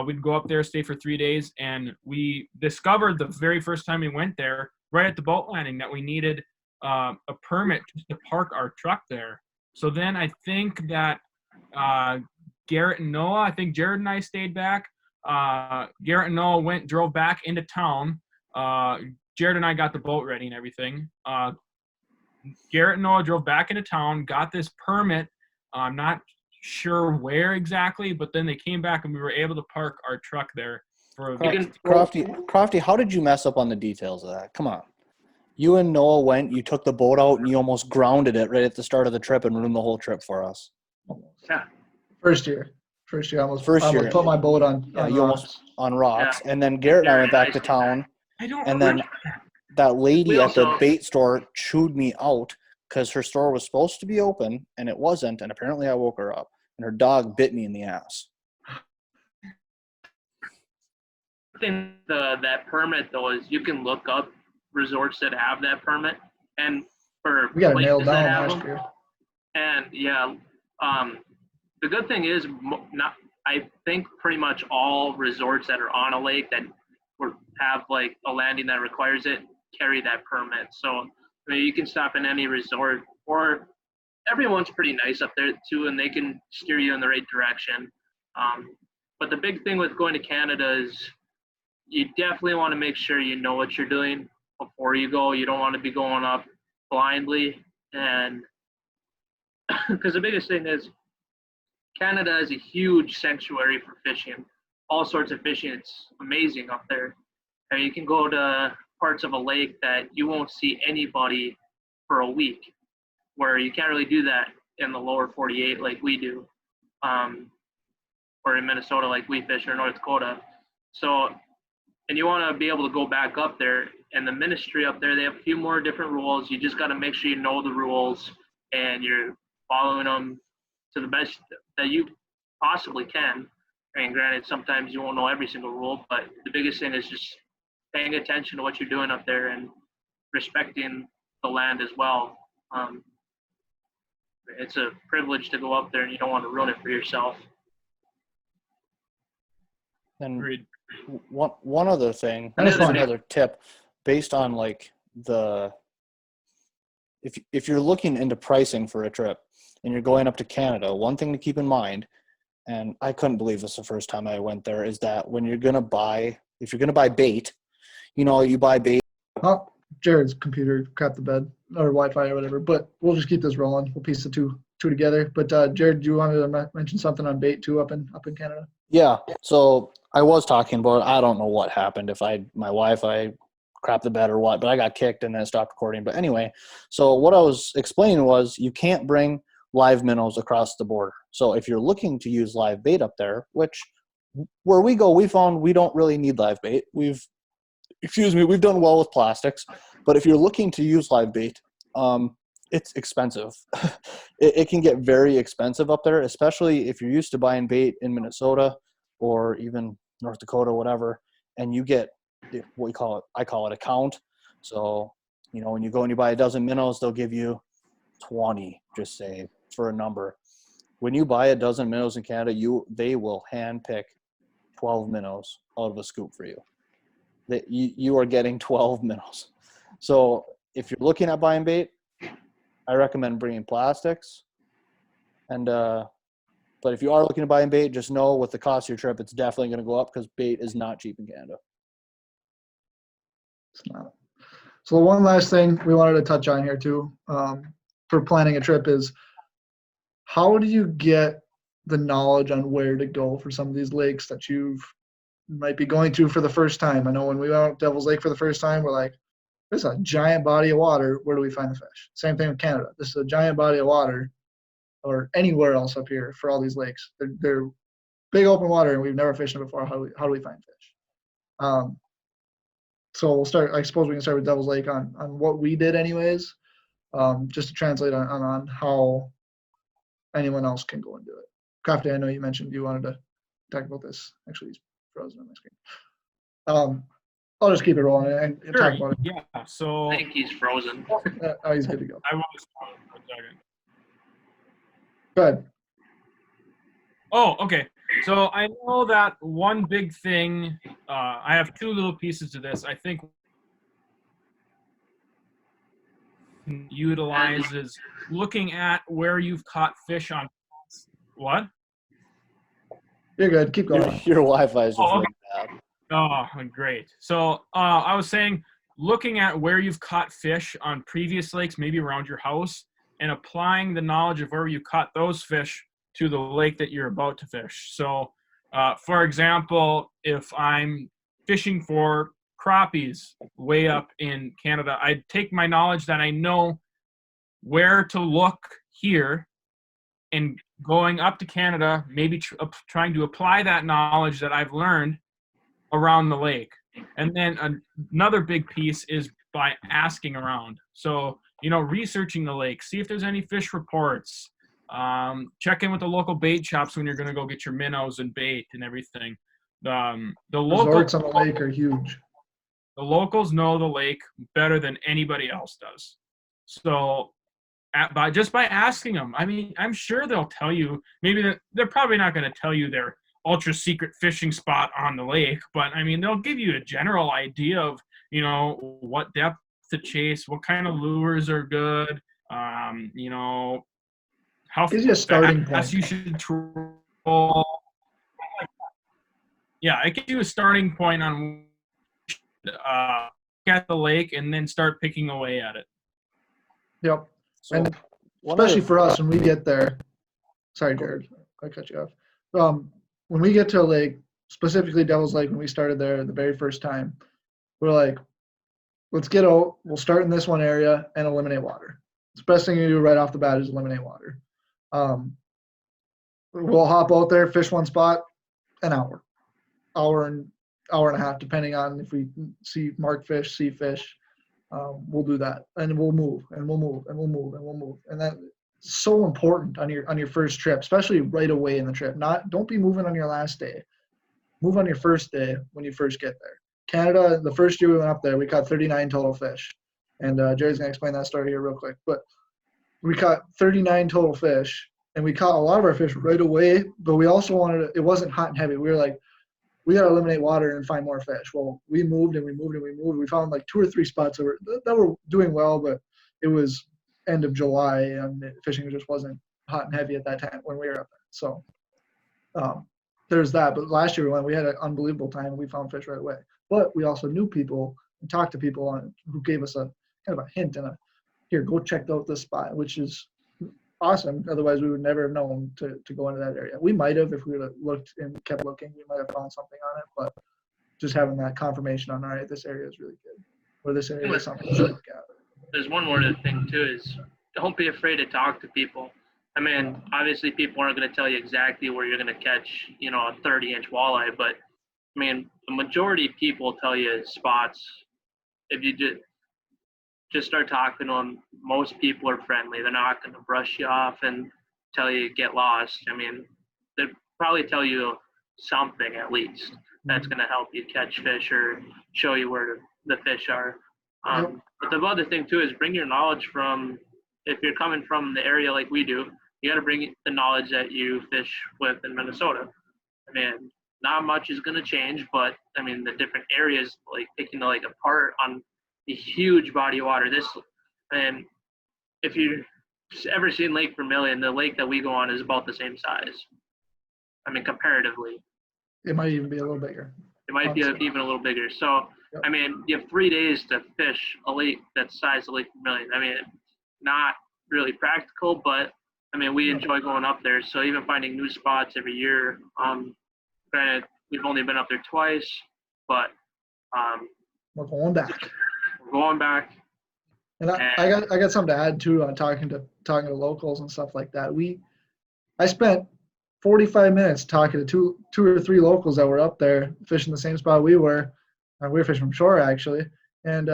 we'd go up there, stay for 3 days, and we discovered the very first time we went there, right at the boat landing, that we needed a permit just to park our truck there. So then I think that Garrett and Noah, I think Jared and I stayed back. Garrett and Noah drove back into town. Jared and I got the boat ready and everything. Garrett and Noah drove back into town, got this permit. I'm not sure where exactly, but then they came back and we were able to park our truck there for Crofty, how did you mess up on the details of that? Come on. You and Noah went, you took the boat out, and you almost grounded it right at the start of the trip and ruined the whole trip for us. Yeah. First year, I almost year. put my boat on. Yeah, on you rocks. almost on rocks. Yeah. And then Garrett and I went back to Nice. town, I don't and then that lady We at the also- bait store chewed me out because her store was supposed to be open, and it wasn't, and apparently I woke her up, and her dog bit me in the ass. I think that permit though is you can look up resorts that have that permit, and for We got it places nailed that down have last them, year. and yeah, the good thing is I think pretty much all resorts that are on a lake that have like a landing that requires it carry that permit. So I mean, you can stop in any resort, or everyone's pretty nice up there too, and they can steer you in the right direction. But the big thing with going to Canada is you definitely want to make sure you know what you're doing before you go. You don't want to be going up blindly, and because the biggest thing is Canada is a huge sanctuary for fishing, all sorts of fishing. It's amazing up there. And you can go to parts of a lake that you won't see anybody for a week, where you can't really do that in the lower 48 like we do, or in Minnesota like we fish, or North Dakota. So, and you want to be able to go back up there, and the ministry up there, they have a few more different rules. You just got to make sure you know the rules and you're following them to the best that you possibly can. And granted, sometimes you won't know every single rule, but the biggest thing is just paying attention to what you're doing up there and respecting the land as well. It's a privilege to go up there, and you don't want to ruin it for yourself. And Agreed. one other thing, That is just fun. another tip, based on like if you're looking into pricing for a trip and you're going up to Canada, one thing to keep in mind, and I couldn't believe this the first time I went there, is that when if you're gonna buy bait, you buy bait. Oh, Jared's computer crapped the bed or Wi-Fi or whatever, but we'll just keep this rolling. We'll piece the two together. But Jared, do you want me to mention something on bait too up in Canada? Yeah. So I was talking about, I don't know what happened, if my Wi-Fi crapped the bed or what, but I got kicked and then it stopped recording. But anyway, so what I was explaining was you can't bring live minnows across the border. So if you're looking to use live bait up there, which where we go, we found we don't really need live bait. We've done well with plastics, but if you're looking to use live bait, it's expensive. It can get very expensive up there, especially if you're used to buying bait in Minnesota or even North Dakota, whatever, and you get I call it a count. So, when you go and you buy a dozen minnows, they'll give you 20, just say, for a number. When you buy a dozen minnows in Canada, they will hand pick 12 minnows out of a scoop for you. That you are getting 12 minnows. So if you're looking at buying bait, I recommend bringing plastics. And but if you are looking to buy bait, just know with the cost of your trip, it's definitely going to go up because bait is not cheap in Canada. It's not. So one last thing we wanted to touch on here too, for planning a trip is, how do you get the knowledge on where to go for some of these lakes that you might be going to for the first time? I know when we went out Devil's Lake for the first time, we're like, this is a giant body of water. Where do we find the fish? Same thing with Canada. This is a giant body of water, or anywhere else up here for all these lakes. They're big open water, and we've never fished them before. How do we find fish? So we'll start. I suppose we can start with Devil's Lake on what we did, anyways, just to translate on how anyone else can go and do it. Crofty, I know you mentioned you wanted to talk about this. Actually, he's frozen on my screen. I'll just keep it rolling and talk about it. Yeah. So I think he's frozen. Oh, he's good to go. I was for a second. Go ahead. Oh, okay. So I know that one big thing, I have two little pieces to this. I think utilizes looking at where you've caught fish on. What? You're good. Keep going. Your Wi-Fi is just Oh, really bad. Oh, great. So I was saying, looking at where you've caught fish on previous lakes, maybe around your house, and applying the knowledge of where you caught those fish to the lake that you're about to fish. So, for example, if I'm fishing for crappies way up in Canada, I'd take my knowledge that I know where to look here and going up to Canada, maybe trying to apply that knowledge that I've learned around the lake. And then another big piece is by asking around. So, researching the lake, see if there's any fish reports, check in with the local bait shops when you're going to go get your minnows and bait and everything. The Resorts locals on the lake are huge. The locals know the lake better than anybody else does. So just by asking them, I mean, I'm sure they'll tell you, maybe they're probably not going to tell you their ultra secret fishing spot on the lake, but I mean, they'll give you a general idea of, what depth to chase, what kind of lures are good, how Gives you a starting fast point. you should troll. Yeah, it gives you a starting point on at the lake and then start picking away at it. Yep. So And one especially other- for us when we get there. Sorry, Jared, I cut you off. When we get to a lake, specifically Devil's Lake, when we started there the very first time, we're like, let's get out. We'll start in this one area and eliminate water. The best thing you do right off the bat is eliminate water. We'll hop out there, fish one spot, an hour and a half, depending on if we see mark fish, see fish. We'll do that, and we'll move, and we'll move, and we'll move, and we'll move, and that's so important on your first trip, especially right away in the trip. Don't be moving on your last day. Move on your first day when you first get there. Canada, the first year we went up there, we caught 39 total fish, and Jerry's gonna explain that story here real quick. But we caught 39 total fish, and we caught a lot of our fish right away. But we also wanted it wasn't hot and heavy. We were like, we got to eliminate water and find more fish. Well, we moved and we moved and we moved. We found like 2 or 3 spots that were doing well, but it was end of July and fishing just wasn't hot and heavy at that time when we were up there. So there's that. But last year we had an unbelievable time and we found fish right away. But we also knew people and talked to people who gave us a kind of a hint and here, go check out this spot, which is awesome. Otherwise, we would never have known to go into that area. We might have if we would have looked and kept looking. We might have found something on it, but just having that confirmation on, all right, this area is really good, or this area is something to look at. There's one more thing too is don't be afraid to talk to people. I mean, obviously people aren't going to tell you exactly where you're going to catch, a 30-inch walleye, but I mean, the majority of people tell you spots. If you just start talking to them, most people are friendly. They're not going to brush you off and tell you get lost. I mean, they'll probably tell you something at least that's going to help you catch fish or show you where the fish are. But the other thing too is bring your knowledge from, if you're coming from the area like we do, you got to bring the knowledge that you fish with in Minnesota. I mean, not much is going to change, but I mean, the different areas, like picking the lake apart on a huge body of water. And if you've ever seen Lake Vermilion, the lake that we go on is about the same size. I mean, comparatively. It might even be a little bigger. It might be even a little bigger. So, I mean, you have 3 days to fish a lake that's size of Lake Vermilion. I mean, not really practical, but I mean, we enjoy going up there. So even finding new spots every year. Granted, we've only been up there twice, but we're going back. Going back. And I got something to add too on talking to locals and stuff like that. I spent 45 minutes talking to two or three locals that were up there fishing the same spot we were. We were fishing from shore actually, and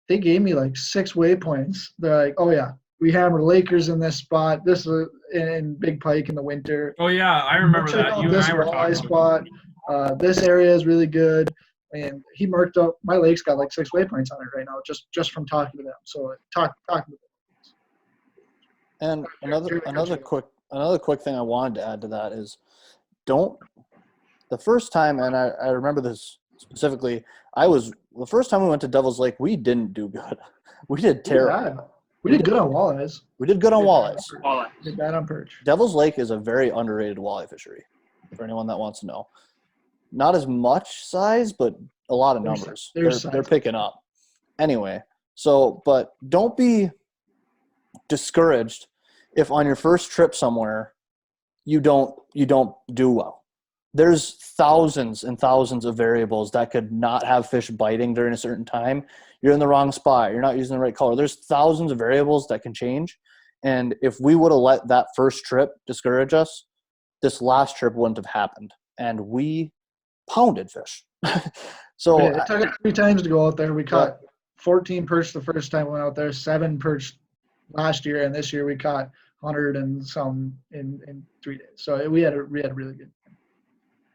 they gave me like 6 waypoints. They're like, "Oh yeah, we hammer Lakers in this spot. This is in Big Pike in the winter. Oh yeah, I remember Check that. out You and this I were walleye talking about spot. This area is really good." And he marked up my lake's got like 6 waypoints on it right now, just from talking to them. So talking to them. And another quick thing I wanted to add to that is, the first time, and I remember this specifically, the first time we went to Devil's Lake, we didn't do good. We did terrible. We did good on walleyes. We did good on walleyes. Walleye. Did bad on perch. Devil's Lake is a very underrated walleye fishery. for anyone that wants to know. Not as much size, but a lot of There's- numbers. there's They're size. picking up. Anyway, but don't be discouraged if on your first trip somewhere you don't do well. There's thousands and thousands of variables that could not have fish biting during a certain time. You're in the wrong spot. You're not using the right color. There's thousands of variables that can change. And if we would have let that first trip discourage us, this last trip wouldn't have happened. And we pounded fish. So it took us 3 times to go out there. We caught 14 perch the first time we went out there, 7 perch last year, and this year we caught 100 and some in 3 days. So we had a really good time.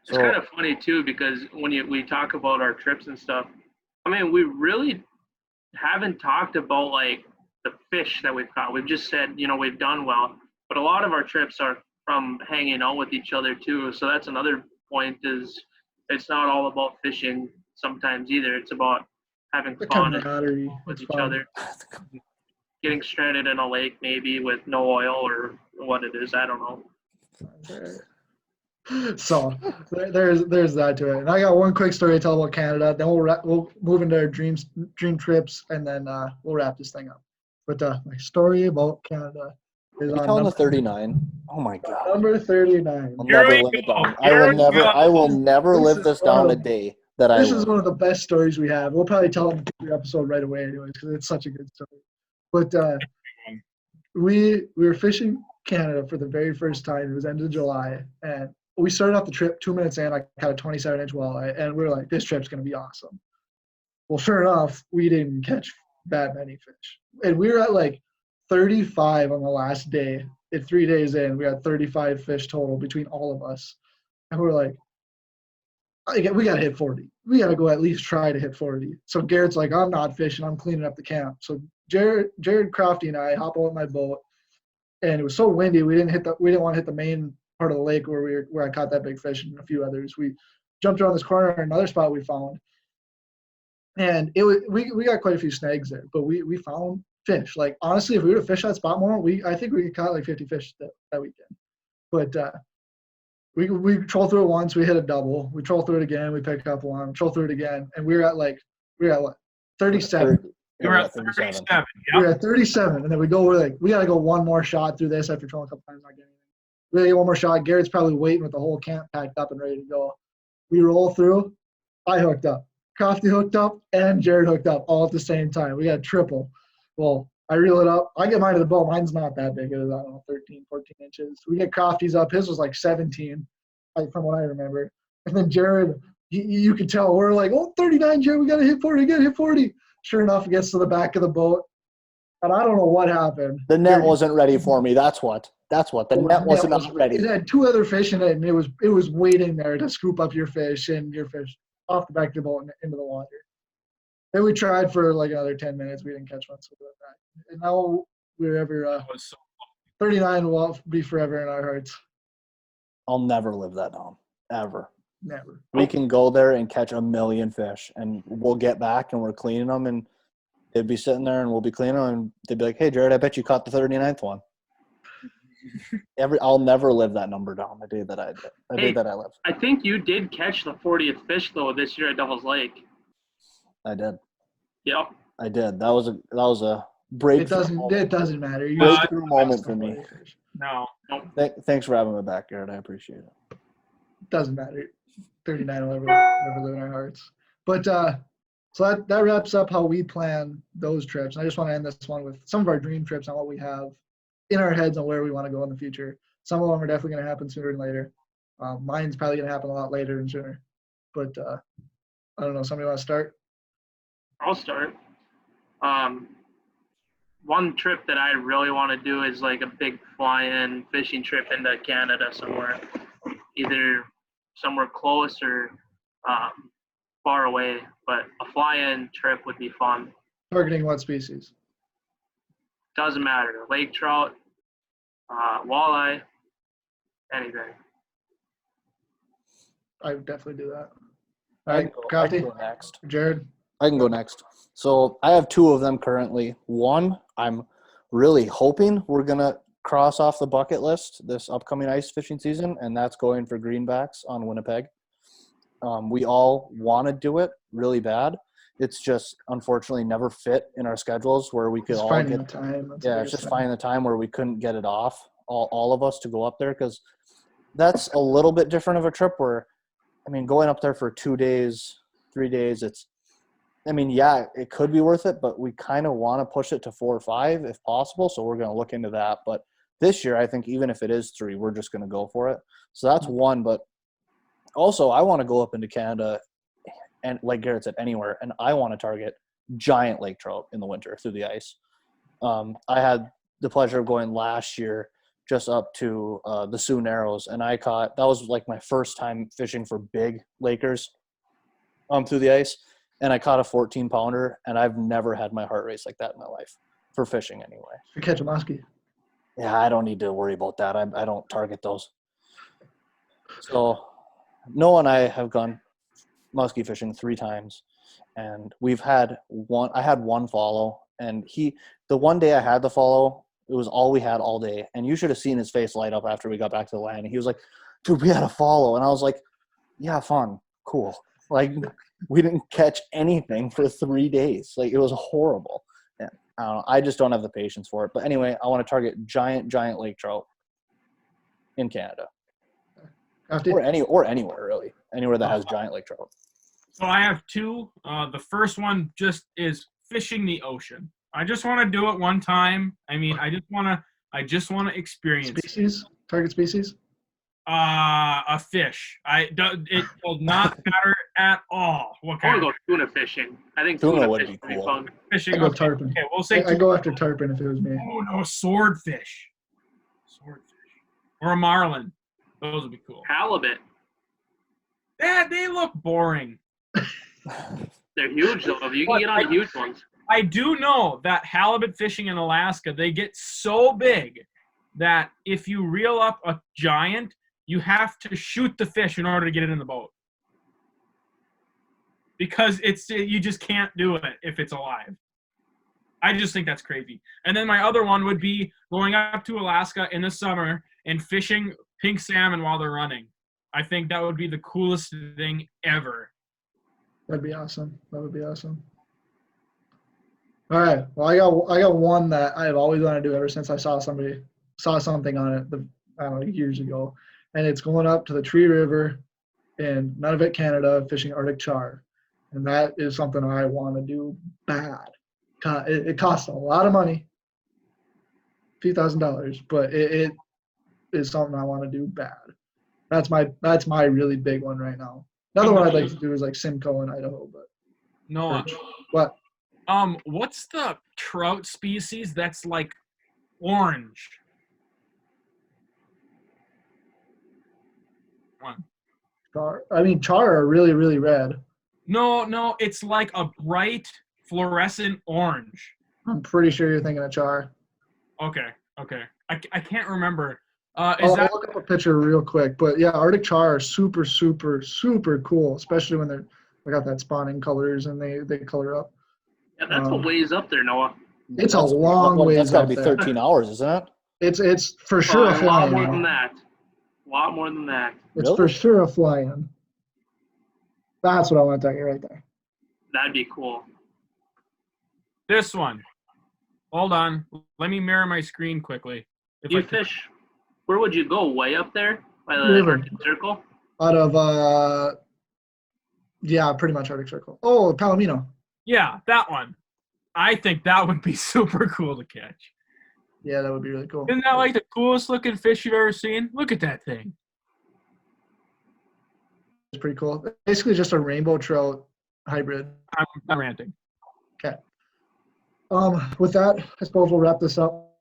It's kind of funny too, because when we talk about our trips and stuff, I mean, we really haven't talked about like the fish that we've caught. We've just said, we've done well, but a lot of our trips are from hanging out with each other too. So that's another point, is it's not all about fishing sometimes either. It's about having The fun camaraderie with it's each fun. other. Getting stranded in a lake maybe with no oil or what it is, I don't know. So there's that to it. And I got one quick story to tell about Canada. Then we'll move into our dream trips, and then we'll wrap this thing up. But my story about Canada is Are you on telling the number 39? Oh my God. number 39. I'll Here never we live it go. down. Here we I will never This live is this one down of a the- day that I This is live. one of the best stories we have. We'll probably tell them in the episode right away, anyways, because it's such a good story. But we were fishing Canada for the very first time. It was end of July, and we started off the trip 2 minutes in. I caught a 27-inch walleye, and we were like, "This trip's gonna be awesome." Well, sure enough, we didn't catch that many fish, and we were at like 35 on the last day. At 3 days in, we had 35 fish total between all of us, and we're like, we gotta hit 40. We gotta go at least try to hit 40. So Garrett's like, I'm not fishing. I'm cleaning up the camp. So Jared, Crofty, and I hop out my boat, and it was so windy. We didn't want to hit the main part of the lake where I caught that big fish and a few others. We jumped around this corner, another spot we found, and we got quite a few snags there. But we found fish. Like honestly, if we would have fished that spot more, I think we could caught like 50 fish that weekend. But we troll through it once, we hit a double. We troll through it again, we pick up one. Troll through it again, and we were at what, 37. You were at 37. We Yeah. were at 37, and then we gotta go one more shot through this after trolling a couple times, not getting anything. We gotta get one more shot. Garrett's probably waiting with the whole camp packed up and ready to go. We roll through. I hooked up. Crofty hooked up, and Jared hooked up all at the same time. We got triple. Well, I reel it up. I get mine to the boat. Mine's not that big. It was, I don't know, 13, 14 inches. We get Crofty's up. His was like 17, from what I remember. And then Jared, you could tell, we're like, 39, Jared, we got to hit 40, hit 40. Sure enough, it gets to the back of the boat. And I don't know what happened. The net wasn't ready for me. That's what. The net wasn't ready. It had 2 other fish in it, and it was waiting there to scoop up your fish off the back of the boat and into the water. Then we tried for like another 10 minutes. We didn't catch one, so we went back. And now we're ever 39 will be forever in our hearts. I'll never live that down. Ever. Never. We can go there and catch a million fish, and we'll get back and we're cleaning them, and they'd be sitting there and we'll be cleaning them, and they'd be like, "Hey, Jared, I bet you caught the 39th one." I'll never live that number down. The day that I live. I think you did catch the 40th fish though this year at Devil's Lake. I did. Yep. I did. That was a breakthrough. It doesn't matter. Breakthrough moment for me. No. Thanks for having me back, Garrett. I appreciate it. Doesn't matter. 39 will never live in our hearts. But so that wraps up how we plan those trips. And I just want to end this one with some of our dream trips on what we have in our heads on where we want to go in the future. Some of them are definitely going to happen sooner than later. Mine's probably going to happen a lot later than sooner. But I don't know. Somebody want to start? I'll start. One trip that I really want to do is like a big fly-in fishing trip into Canada somewhere, either somewhere close or far away. But a fly-in trip would be fun. Targeting what species? Doesn't matter. Lake trout, walleye, anything. I would definitely do that. I All right, can go Crofty, next. Jared. I can go next. So I have 2 of them currently. One, I'm really hoping we're gonna cross off the bucket list this upcoming ice fishing season, and that's going for greenbacks on Winnipeg. We all want to do it really bad. It's just unfortunately never fit in our schedules where we could Just all finding get. the time. That's the Yeah, it's biggest just thing. finding the time where we couldn't get it off, all of us, to go up there, because that's a little bit different of a trip where, I mean, going up there for 2 days, 3 days, yeah, it could be worth it, but we kind of want to push it to 4 or 5 if possible. So we're going to look into that. But this year, I think even if it is 3, we're just going to go for it. So that's one. But also, I want to go up into Canada and, like Garrett said, anywhere. And I want to target giant lake trout in the winter through the ice. I had the pleasure of going last year just up to the Sioux Narrows, and that was like my first time fishing for big lakers through the ice. And I caught a 14-pounder, and I've never had my heart race like that in my life for fishing anyway. You catch a muskie. Yeah, I don't need to worry about that. I don't target those. So Noah and I have gone muskie fishing 3 times, and I had one follow, and the one day I had the follow, it was all we had all day. And you should have seen his face light up after we got back to the land. And he was like, dude, we had a follow. And I was like, yeah, fun, cool. Like, we didn't catch anything for 3 days. Like, it was horrible. And I don't know. I just don't have the patience for it. But anyway, I want to target giant lake trout in Canada. Crofty? Or anywhere, really. Anywhere that has giant lake trout. So I have 2. The first one just is fishing the ocean. I just want to do it one time. I mean, I just want to experience Species? Target species? a fish. It does not matter at all what I kind want of to go tuna fishing. I think Tuna tuna would fishing be would be cool. fun. fishing. I go Okay, tarpon. okay, we'll say I go after tarpon if it was me. Oh no, swordfish. Swordfish. Or a marlin. Those would be cool. Halibut. Yeah, they look boring. They're huge though. You can get on the huge ones. I do know that halibut fishing in Alaska, they get so big that if you reel up a giant, you have to shoot the fish in order to get it in the boat. Because you just can't do it if it's alive. I just think that's crazy. And then my other one would be going up to Alaska in the summer and fishing pink salmon while they're running. I think that would be the coolest thing ever. That'd be awesome. That would be awesome. All right. Well, I got one that I've always wanted to do ever since I saw something on it, I don't know, years ago, and it's going up to the Tree River in Nunavut, Canada, fishing Arctic char, and that is something I want to do bad. It costs a lot of money, a few $1,000s, but it is something I want to do bad. That's my really big one right now. Another one I'd like to do is like Simcoe in Idaho, but Noah, what? what's the trout species that's like orange? One. Char are really, really red. No, it's like a bright fluorescent orange. I'm pretty sure you're thinking of char. Okay. I can't remember. I'll look up a picture real quick, but yeah, Arctic char are super, super, super cool, especially when they got that spawning colors and they color up. Yeah, that's a ways up there, Noah. It's a long ways That's got to up be there. 13 hours, isn't it? It's for sure a A lot fly-in. more than that. A lot more than that. It's Really? for sure a fly-in. That's what I want to tell you right there. That'd be cool. This one. Hold on. Let me mirror my screen quickly. You fish. Where would you go? Way up there by the River. Arctic Circle. Out of yeah, pretty much Arctic Circle. Oh, Palomino. Yeah, that one. I think that would be super cool to catch. Yeah, that would be really cool. Isn't that like the coolest looking fish you've ever seen? Look at that thing. It's pretty cool. Basically, just a rainbow trout hybrid. I'm ranting. Okay. With that, I suppose we'll wrap this up.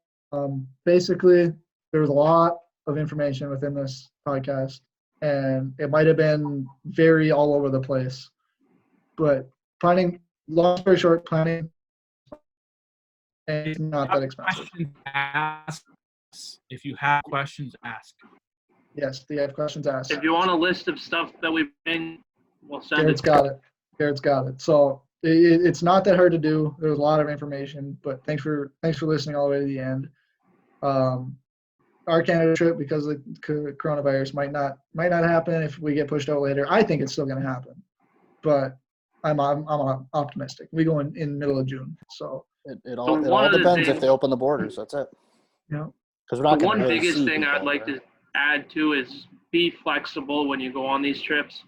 Basically, there was a lot of information within this podcast, and it might have been very all over the place. But long story short, planning is not that expensive. Questions, ask. If you have questions, ask. Yes, they have questions asked. If you want a list of stuff that we've been, we'll send Garrett's it. Garrett's got it. So it's not that hard to do. There's a lot of information, but thanks for listening all the way to the end. our Canada trip, because the coronavirus might not happen if we get pushed out later. I think it's still going to happen, but I'm optimistic. We go in middle of June, so It all depends if they open the borders. That's it. you know. Because we're not The going one to really biggest see thing I'd people like there. to add to is be flexible when you go on these trips.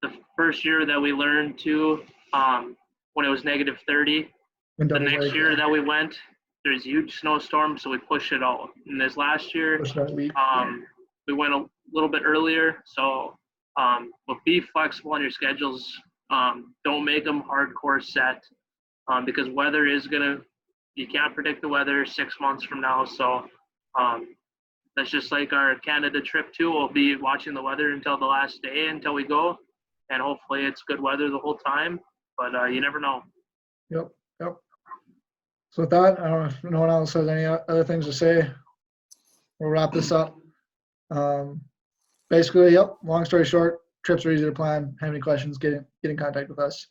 The first year that we learned to, when it was negative 30, When the doubles next like year that we went, there's huge snowstorms, so we pushed it out. And this last year, pushed out a week. we went a little bit earlier. So, but be flexible on your schedules. Don't make them hardcore set, because weather is you can't predict the weather 6 months from now. So, that's just like our Canada trip too. We'll be watching the weather until the last day until we go, and hopefully it's good weather the whole time. But you never know. Yep. So with that, I don't know if no one else has any other things to say. We'll wrap this up. Basically, yep. Long story short, trips are easy to plan. Have any questions? Get in contact with us.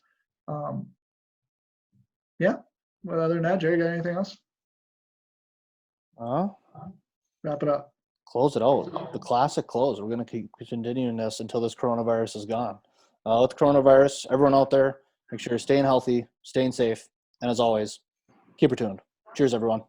Yeah. Well, other than that, Jerry, got anything else? Wrap it up. Close it out. The classic close. We're going to keep continuing this until this coronavirus is gone. With coronavirus, everyone out there, make sure you're staying healthy, staying safe, and as always, keep her tuned. Cheers, everyone.